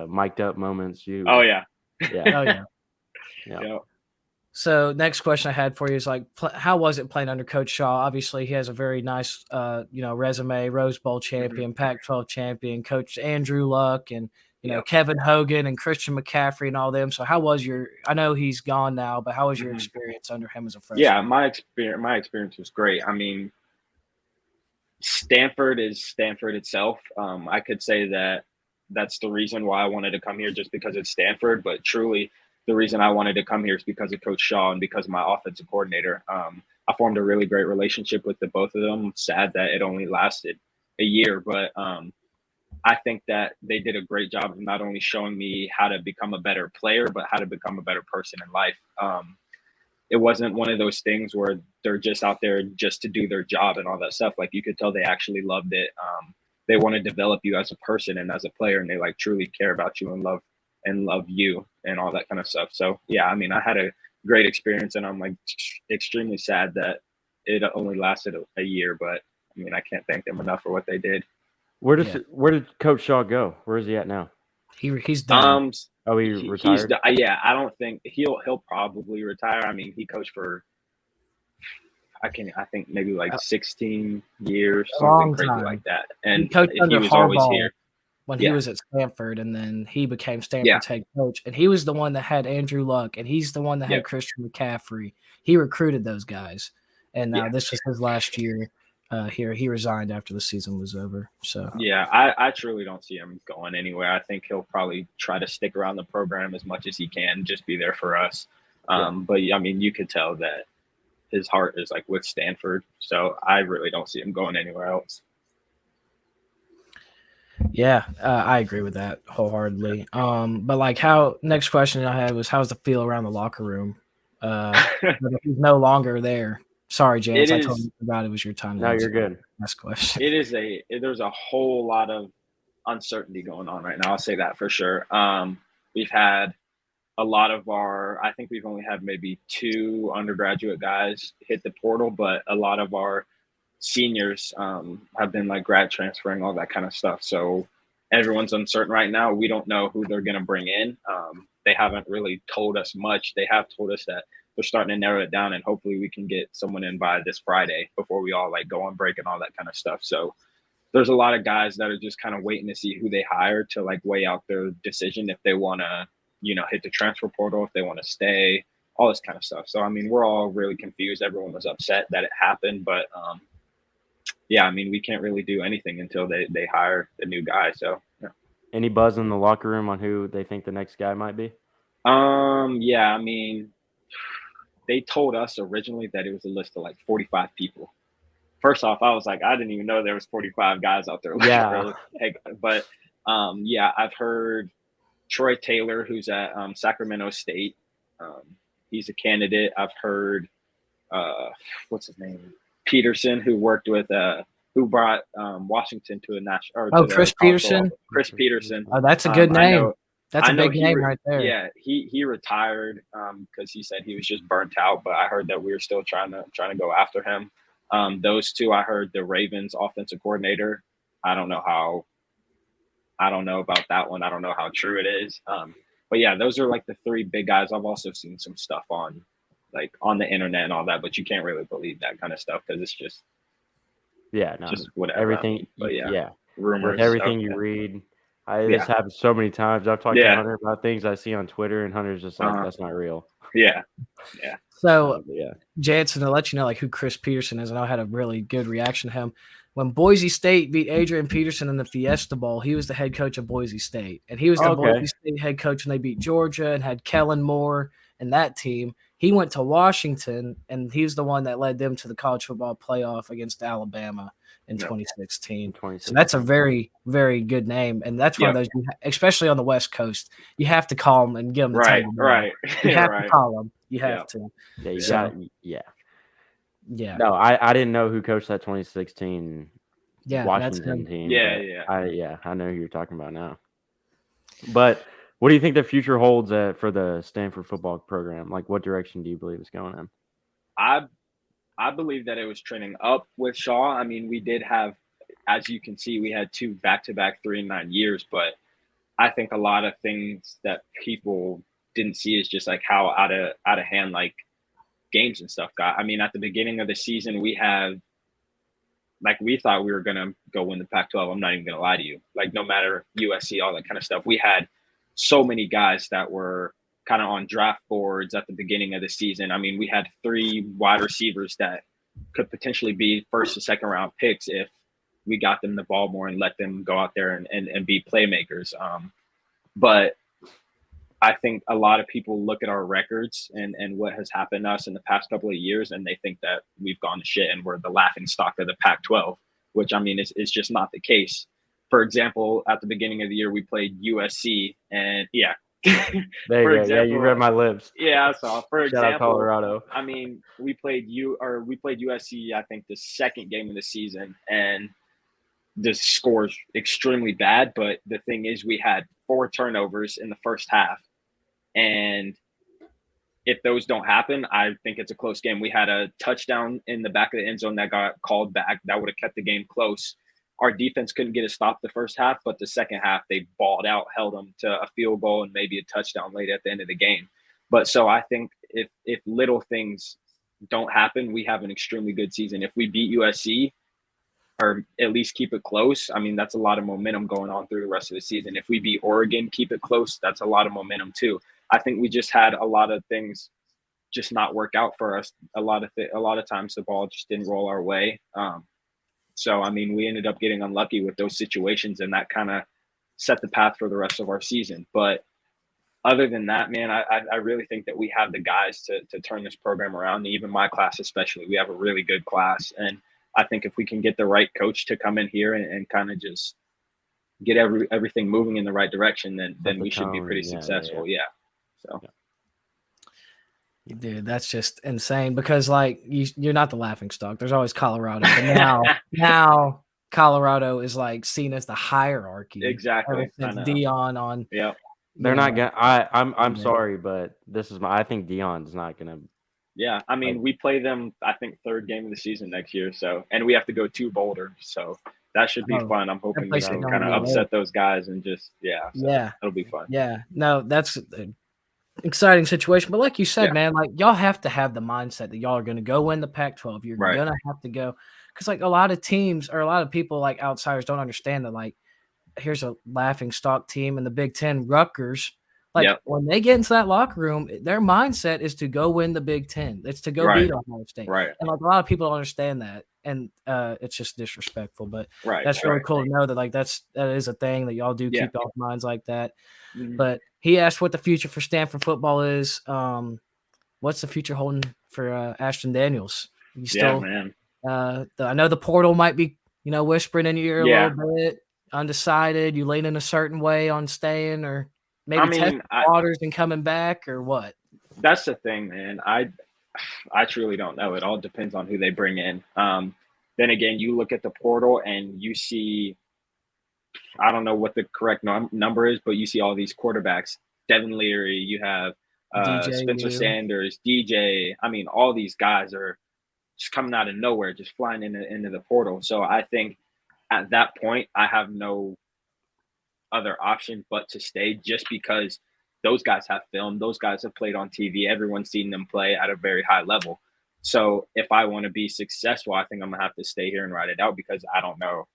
mic'd up moments. Oh, yeah. Oh, yeah. Yeah. So next question I had for you is like, how was it playing under Coach Shaw? Obviously, he has a very nice, resume: Rose Bowl champion, Pac-12 champion, Coach Andrew Luck, and Kevin Hogan and Christian McCaffrey and all them. So how was I know he's gone now, but how was your experience under him as a freshman? Yeah, my experience was great. I mean, Stanford is Stanford itself. I could say that that's the reason why I wanted to come here, just because it's Stanford. But truly, the reason I wanted to come here is because of Coach Shaw and because of my offensive coordinator. I formed a really great relationship with the both of them. Sad that it only lasted a year, but I think that they did a great job of not only showing me how to become a better player, but how to become a better person in life. It wasn't one of those things where they're just out there just to do their job and all that stuff. Like you could tell they actually loved it. They want to develop you as a person and as a player, and they like truly care about you and love you and all that kind of stuff. So yeah, I mean, I had a great experience, and I'm like extremely sad that it only lasted a year, but I mean, I can't thank them enough for what they did. Where did Coach Shaw go? Where is he at now? He's done. He retired? I don't think he'll probably retire. I mean, he coached for I think maybe like 16 years, something crazy like that. And he coached under was Harbaugh always here when he was at Stanford, and then he became Stanford's head coach. And he was the one that had Andrew Luck, and he's the one that had Christian McCaffrey. He recruited those guys, and now this was his last year here. He resigned after the season was over. So yeah, I truly don't see him going anywhere. I think he'll probably try to stick around the program as much as he can, just be there for us. But I mean, you could tell that his heart is like with Stanford, so I really don't see him going anywhere else. Yeah, I agree with that wholeheartedly. But like, next question I had was, how's the feel around the locker room? If he's no longer there. Sorry, James, I totally forgot it was your time. No, you're good. Next question. There's a whole lot of uncertainty going on right now. I'll say that for sure. We've had a lot of I think we've only had maybe 2 undergraduate guys hit the portal, but a lot of our seniors have been like grad transferring, all that kind of stuff. So everyone's uncertain right now. We don't know who they're going to bring in. They haven't really told us much. They have told us that they're starting to narrow it down, and hopefully we can get someone in by this Friday before we all like go on break and all that kind of stuff. So there's a lot of guys that are just kind of waiting to see who they hire to like weigh out their decision if they want to, hit the transfer portal, if they want to stay, all this kind of stuff. So, I mean, we're all really confused. Everyone was upset that it happened, but yeah, I mean, we can't really do anything until they hire the new guy. So, yeah. Any buzz in the locker room on who they think the next guy might be? Yeah, I mean, they told us originally that it was a list of like 45 people. First off, I was like, I didn't even know there was 45 guys out there. Yeah. But yeah, I've heard Troy Taylor, who's at Sacramento State. He's a candidate. I've heard what's his name? Peterson, who worked with who brought Washington to a national. Chris Peterson. Chris Peterson. Oh, that's a good name. That's a big name right there. Yeah, he retired because he said he was just burnt out. But I heard that we were still trying to go after him. Those 2, I heard the Ravens offensive coordinator. I don't know about that one. I don't know how true it is. But yeah, those are like the 3 big guys. I've also seen some stuff on the internet and all that, but you can't really believe that kind of stuff because it's just just whatever. Everything, but rumors. With everything you read. This happens so many times. I've talked to Hunter about things I see on Twitter, and Hunter's just like, that's not real. Yeah. So, Jansen, to let you know like who Chris Peterson is, and I had a really good reaction to him. When Boise State beat Adrian Peterson in the Fiesta Bowl, he was the head coach of Boise State. And he was the Boise State head coach when they beat Georgia and had Kellen Moore and that team. He went to Washington, and he's the one that led them to the college football playoff against Alabama in 2016. So that's a very, very good name, and that's one of those, especially on the West Coast, you have to call them and get them to tell you. Right. You have to call them. You have to. Yeah, you got. Yeah. Yeah. No, I didn't know who coached that 2016 Washington team. Yeah. I know who you're talking about now. But what do you think the future holds for the Stanford football program? Like, what direction do you believe it's going in? I believe that it was trending up with Shaw. I mean, we did have, as you can see, we had 2 back-to-back 3-9 years, but I think a lot of things that people didn't see is just like how out of hand like games and stuff got. I mean, at the beginning of the season, we thought we were gonna go win the Pac-12. I'm not even gonna lie to you. Like, no matter USC, all that kind of stuff, we had so many guys that were kind of on draft boards at the beginning of the season. I mean, we had 3 wide receivers that could potentially be first or second round picks if we got them the ball more and let them go out there and be playmakers. But I think a lot of people look at our records and what has happened to us in the past couple of years, and they think that we've gone to shit and we're the laughing stock of the Pac-12, which, I mean, is just not the case. For example, at the beginning of the year, we played USC, and there you go. Yeah, you read my lips. Yeah, so for example, out Colorado. I mean, we played USC, I think, the second game of the season, and the score's extremely bad. But the thing is, we had 4 turnovers in the first half. And if those don't happen, I think it's a close game. We had a touchdown in the back of the end zone that got called back. That would have kept the game close. Our defense couldn't get a stop the first half, but the second half, they balled out, held them to a field goal and maybe a touchdown late at the end of the game. But so I think if little things don't happen, we have an extremely good season. If we beat USC, or at least keep it close, I mean, that's a lot of momentum going on through the rest of the season. If we beat Oregon, keep it close, that's a lot of momentum too. I think we just had a lot of things just not work out for us. A lot of times the ball just didn't roll our way. So, I mean, we ended up getting unlucky with those situations, and that kind of set the path for the rest of our season. But other than that, man, I really think that we have the guys to turn this program around. Even my class, especially, we have a really good class. And I think if we can get the right coach to come in here and kind of just get everything moving in the right direction, then we should be pretty successful. Yeah. So. Dude, that's just insane because, like, you're not the laughing stock. There's always Colorado, but now Colorado is like seen as the hierarchy. Exactly. Dion on. Yeah. They're not gonna. I'm sorry, but this is I think Dion's not gonna. Yeah, I mean, we play them, I think, 3rd game of the season next year. So, and we have to go to Boulder, so that should be fun. I'm hoping we can kind of upset those guys and just it'll be fun. Yeah, no, that's an exciting situation. But like you said, man, like y'all have to have the mindset that y'all are going to go win the Pac-12. You're going to have to go because like a lot of teams or a lot of people like outsiders don't understand that like here's a laughing stock team in the Big Ten, Rutgers. Like when they get into that locker room, their mindset is to go win the Big Ten. It's to go beat Ohio State. Right. And like a lot of people don't understand that. And it's just disrespectful. But that's really cool to know that like that is a thing that y'all do keep y'all's minds like that. Mm-hmm. But he asked what the future for Stanford football is. What's the future holding for Ashton Daniels? You still, man. I know the portal might be, whispering in your ear a little bit, undecided. You lean in a certain way on staying or maybe testing waters and coming back or what? That's the thing, man. I truly don't know. It all depends on who they bring in. Then again, you look at the portal and you see, I don't know what the correct number is, but you see all these quarterbacks. Devin Leary, you have Spencer Sanders, DJ. I mean, all these guys are just coming out of nowhere, just flying into the portal. So I think at that point, I have no other option but to stay just because those guys have film. Those guys have played on TV. Everyone's seen them play at a very high level. So if I want to be successful, I think I'm going to have to stay here and ride it out because I don't know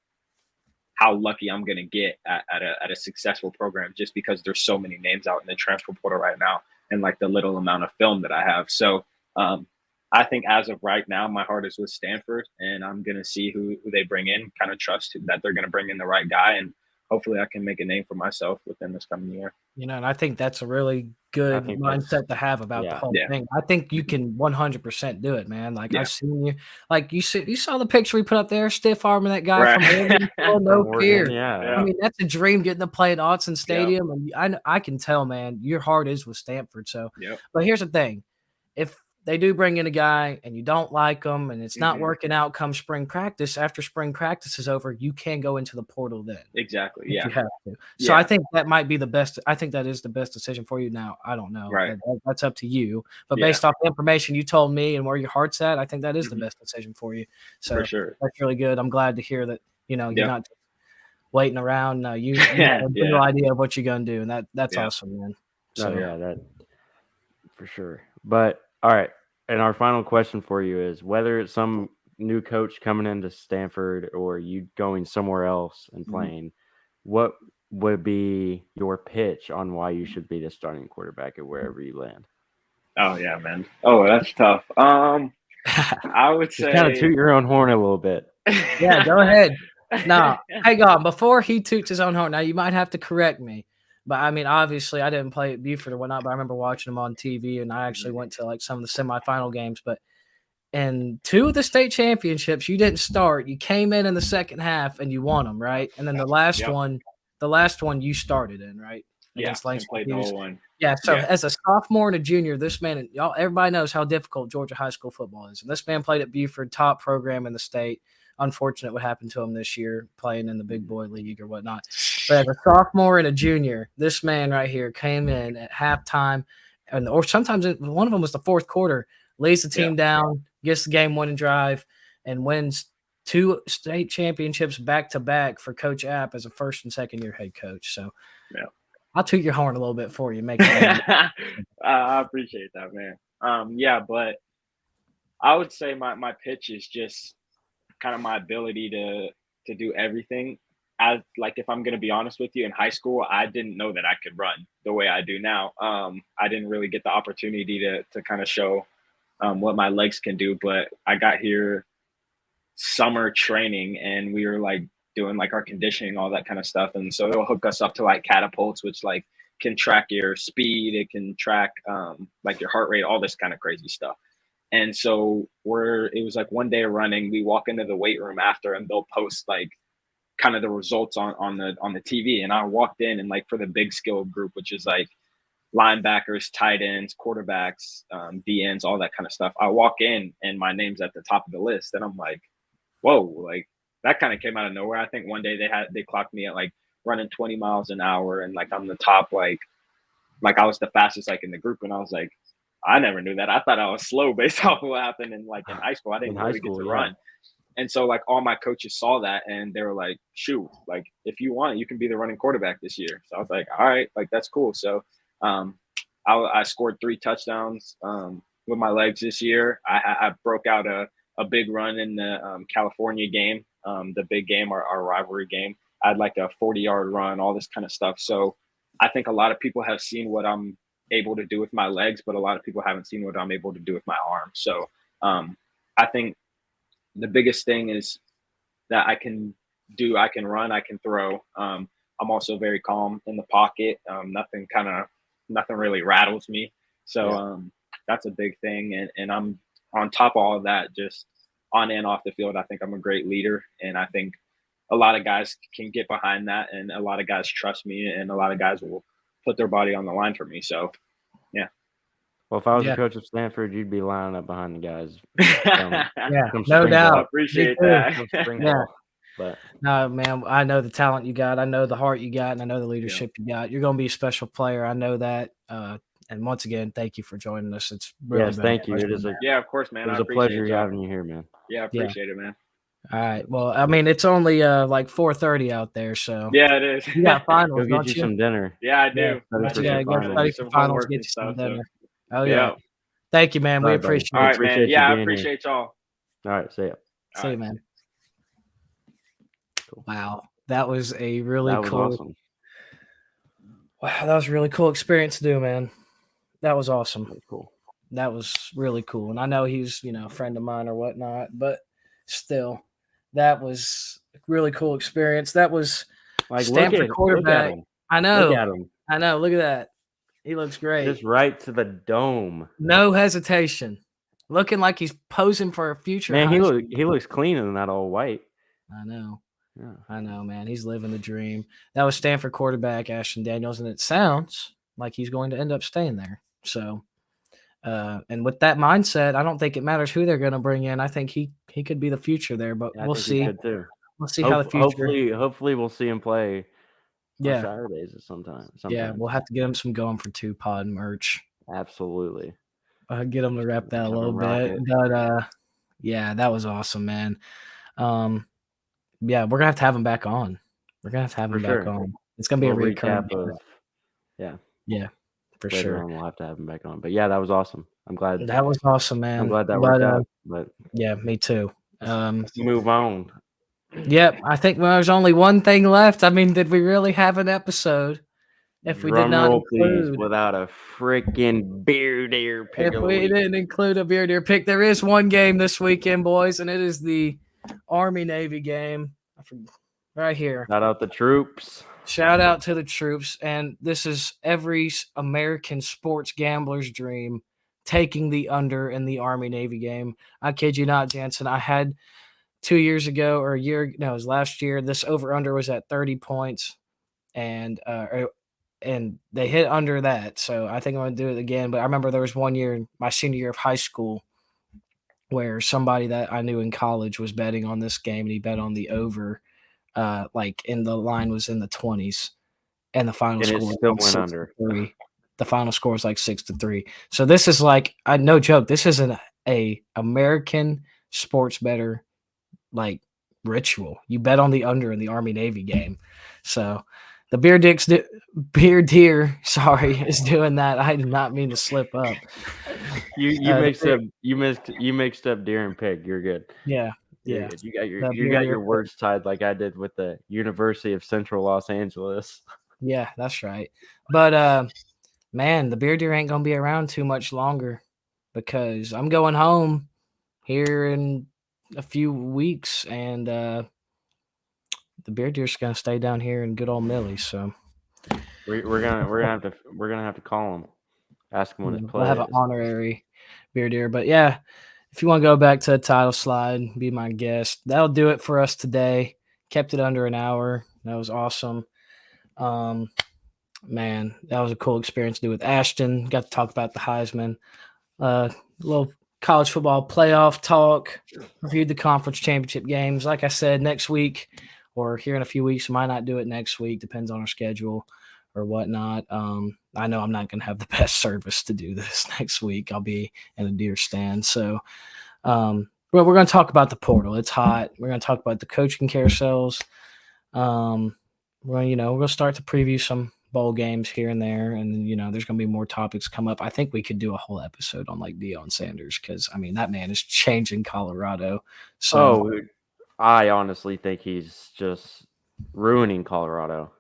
how lucky I'm going to get at a successful program just because there's so many names out in the transfer portal right now and like the little amount of film that I have. So I think as of right now, my heart is with Stanford and I'm going to see who they bring in, kind of trust that they're going to bring in the right guy and hopefully I can make a name for myself within this coming year. And I think that's a really good mindset to have about the whole thing. I think you can 100% do it, man. Like I've seen you, like you saw the picture we put up there, stiff arming that guy from Oregon, no fear. Yeah. I mean, that's a dream getting to play at Autzen Stadium, and I can tell, man, your heart is with Stanford. So, but here's the thing: if they do bring in a guy and you don't like him and it's not working out come spring practice, after spring practice is over, you can go into the portal then. Exactly. You have to. So I think that might be the best. I think that is the best decision for you now. I don't know. Right. That's up to you. But based off the information you told me and where your heart's at, I think that is the best decision for you. So for sure. That's really good. I'm glad to hear that, you're not waiting around. No, you have no idea of what you're going to do. And that's awesome, man. So that for sure. But all right. And our final question for you is whether it's some new coach coming into Stanford or you going somewhere else and playing, what would be your pitch on why you should be the starting quarterback at wherever you land? Oh yeah, man. Oh, that's tough. I would say kind of toot your own horn a little bit. Yeah, go ahead. No, hang on. Before he toots his own horn, now you might have to correct me. But I mean, obviously, I didn't play at Buford or whatnot, but I remember watching him on TV, and I actually went to like some of the semifinal games. But in 2 of the state championships, you didn't start. You came in the second half and you won them, right? And then the last one you started in, right? Against Langston played the whole one. Yeah. So as a sophomore and a junior, this man, everybody knows how difficult Georgia high school football is. And this man played at Buford, top program in the state. Unfortunate what happened to him this year, playing in the big boy league or whatnot. But as a sophomore and a junior, this man right here came in at halftime, or sometimes one of them was the fourth quarter, lays the team down, gets the game-winning drive, and wins 2 state championships back-to-back for Coach App as a first- and second-year head coach. So I'll toot your horn a little bit for you. Make it I appreciate that, man. But I would say my pitch is just kind of my ability to do everything. If I'm going to be honest with you, in high school, I didn't know that I could run the way I do now. I didn't really get the opportunity to kind of show what my legs can do, but I got here summer training and we were like doing like our conditioning, all that kind of stuff. And so it'll hook us up to like catapults, which like can track your speed. It can track like your heart rate, all this kind of crazy stuff. And so it was like one day of running, we walk into the weight room after and they'll post like kind of the results on the TV. And I walked in and like for the big skill group, which is like linebackers, tight ends, quarterbacks, DNs, all that kind of stuff. I walk in and my name's at the top of the list. And I'm like, whoa, like that kind of came out of nowhere. I think one day they clocked me at like running 20 miles an hour. And like, I'm the top, like I was the fastest, like in the group. And I was like, I never knew that. I thought I was slow based off of what happened in high school. I didn't really get to run. And so like all my coaches saw that and they were like, shoot, like if you want, you can be the running quarterback this year. So I was like, all right, like that's cool. So I scored 3 touchdowns with my legs this year. I broke out a big run in the California game, the big game, our rivalry game. I had like a 40-yard run, all this kind of stuff. So I think a lot of people have seen what I'm able to do with my legs, but a lot of people haven't seen what I'm able to do with my arms. So I think the biggest thing is that I can run, I can throw. I'm also very calm in the pocket. Nothing really rattles me. So that's a big thing. And I'm on top of all of that, just on and off the field, I think I'm a great leader. And I think a lot of guys can get behind that. And a lot of guys trust me and a lot of guys will put their body on the line for me. So, yeah. Well, if I was a coach of Stanford, you'd be lining up behind the guys. No doubt. I appreciate that. But no, man, I know the talent you got. I know the heart you got, and I know the leadership you got. You're going to be a special player. I know that. And once again, thank you for joining us. It's really thank you. It is of course, man. It was a pleasure having you here, man. Yeah, I appreciate it, man. All right. Well, I mean, it's only like 4:30 out there, so yeah, it is. You got finals. Go get you some dinner. Yeah, I do. Yeah, go study for finals. Get you some dinner. Oh yeah. Thank you, man. We appreciate it. All right, man. Yeah, I appreciate y'all. All right, see ya. See you, man. Cool. Wow, that was a really cool. Awesome. Wow, that was a really cool experience to do, man. That was awesome. That was cool. That was really cool. And I know he's, a friend of mine or whatnot, but still, that was a really cool experience. That was Like, Stanford quarterback. Look at him. I know. Look at him. I know. Look at that. He looks great. Just right to the dome. No hesitation. Looking like he's posing for a future. Man, he looks clean in that all white. I know. Yeah. I know, man. He's living the dream. That was Stanford quarterback Ashton Daniels, and it sounds like he's going to end up staying there. So, and with that mindset, I don't think it matters who they're going to bring in. I think he could be the future there, but Yeah, we'll see. Too. We'll see how the future. Hopefully, we'll see him play. Yeah, on Saturdays sometimes. Yeah, we'll have to get him some going for 2 pod merch. Absolutely. Get him to rep that a little bit. But yeah, that was awesome, man. Yeah, we're gonna have him back on. We're gonna have him back on. It's gonna be a recap of yeah, for later sure. On, we'll have to have him back on. But yeah, that was awesome. I'm glad that was awesome, man. I'm glad that worked out. But yeah, me too. Let's move on. Yep, I think there's only one thing left. I mean, did we really have an episode? If we did not include, without a freaking beer deer pick. If we didn't include a beer deer pick, there is one game this weekend, boys, and it is the Army-Navy game. Right here. Shout out the troops. Shout out to the troops. And this is every American sports gambler's dream, taking the under in the Army-Navy game. I kid you not, Jansen. I had 2 years ago or it was last year. This over-under was at 30 points. And they hit under that. So I think I'm going to do it again. But I remember there was one year, my senior year of high school, where somebody that I knew in college was betting on this game, and he bet on the over, and the line was in the 20s, and the final score still went under. 6-3. The final score was like 6-3. So this is like, no joke, this is a American sports bettor like ritual. You bet on the under in the Army-Navy game. So the beer deer, is doing that. I did not mean to slip up. You mixed up deer and pig. You're good. Yeah. You got your words tied like I did with the University of Central Los Angeles. Yeah, that's right. But man, the beer deer ain't gonna be around too much longer because I'm going home here in a few weeks, and the beer deer's gonna stay down here in good old Millie. So we're gonna have to call him, ask him when his play. We'll have an honorary beer deer. But yeah, if you want to go back to the title slide, be my guest. That'll do it for us today. Kept it under an hour. That was awesome. Man, that was a cool experience to do with Ashton. Got to talk about the Heisman. A little college football playoff talk. Reviewed the conference championship games. Like I said, next week or here in a few weeks, might not do it next week. Depends on our schedule or whatnot. I know I'm not going to have the best service to do this next week. I'll be in a deer stand. So, well, we're going to talk about the portal. It's hot. We're going to talk about the coaching carousels. We're going to start to preview some bowl games here and there. And, there's going to be more topics come up. I think we could do a whole episode on like Deion Sanders because, that man is changing Colorado. So I honestly think he's just ruining Colorado.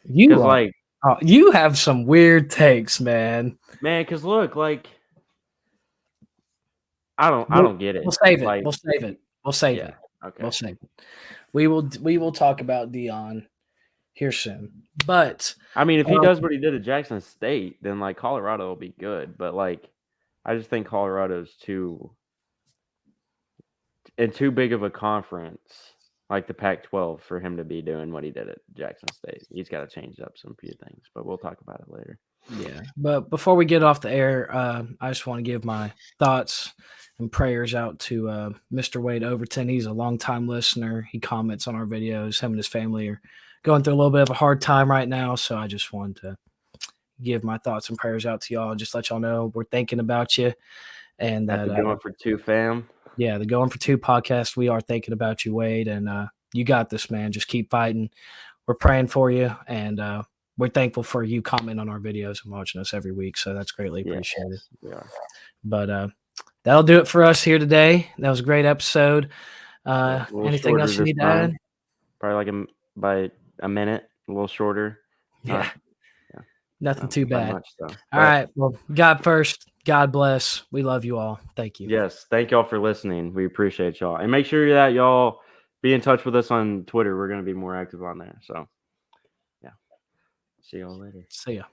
You have some weird takes, man. Man, because look, like, I don't get it. We'll save it. We'll save it. Okay. We'll save it. We will talk about Deion here soon. But if he does what he did at Jackson State, then like Colorado will be good. But like, I just think Colorado's too big of a conference, like the Pac-12, for him to be doing what he did at Jackson State. He's got to change up some few things, but we'll talk about it later. Yeah, but before we get off the air, I just want to give my thoughts and prayers out to Mr. Wade Overton. He's a longtime listener. He comments on our videos. Him and his family are going through a little bit of a hard time right now, so I just wanted to give my thoughts and prayers out to y'all and just let y'all know we're thinking about you. And that Going for Two fam. Yeah, the Going for Two podcast, we are thinking about you, Wade, and you got this, man. Just keep fighting. We're praying for you, and we're thankful for you commenting on our videos and watching us every week, so that's greatly appreciated. Yes, we are. But that'll do it for us here today. That was a great episode. Anything else you need to add? Probably by a minute, a little shorter. Yeah. Nothing too bad. Much, all right. Well, God first. God bless. We love you all. Thank you. Yes. Thank y'all for listening. We appreciate y'all. And make sure that y'all be in touch with us on Twitter. We're going to be more active on there. So See y'all later. See ya.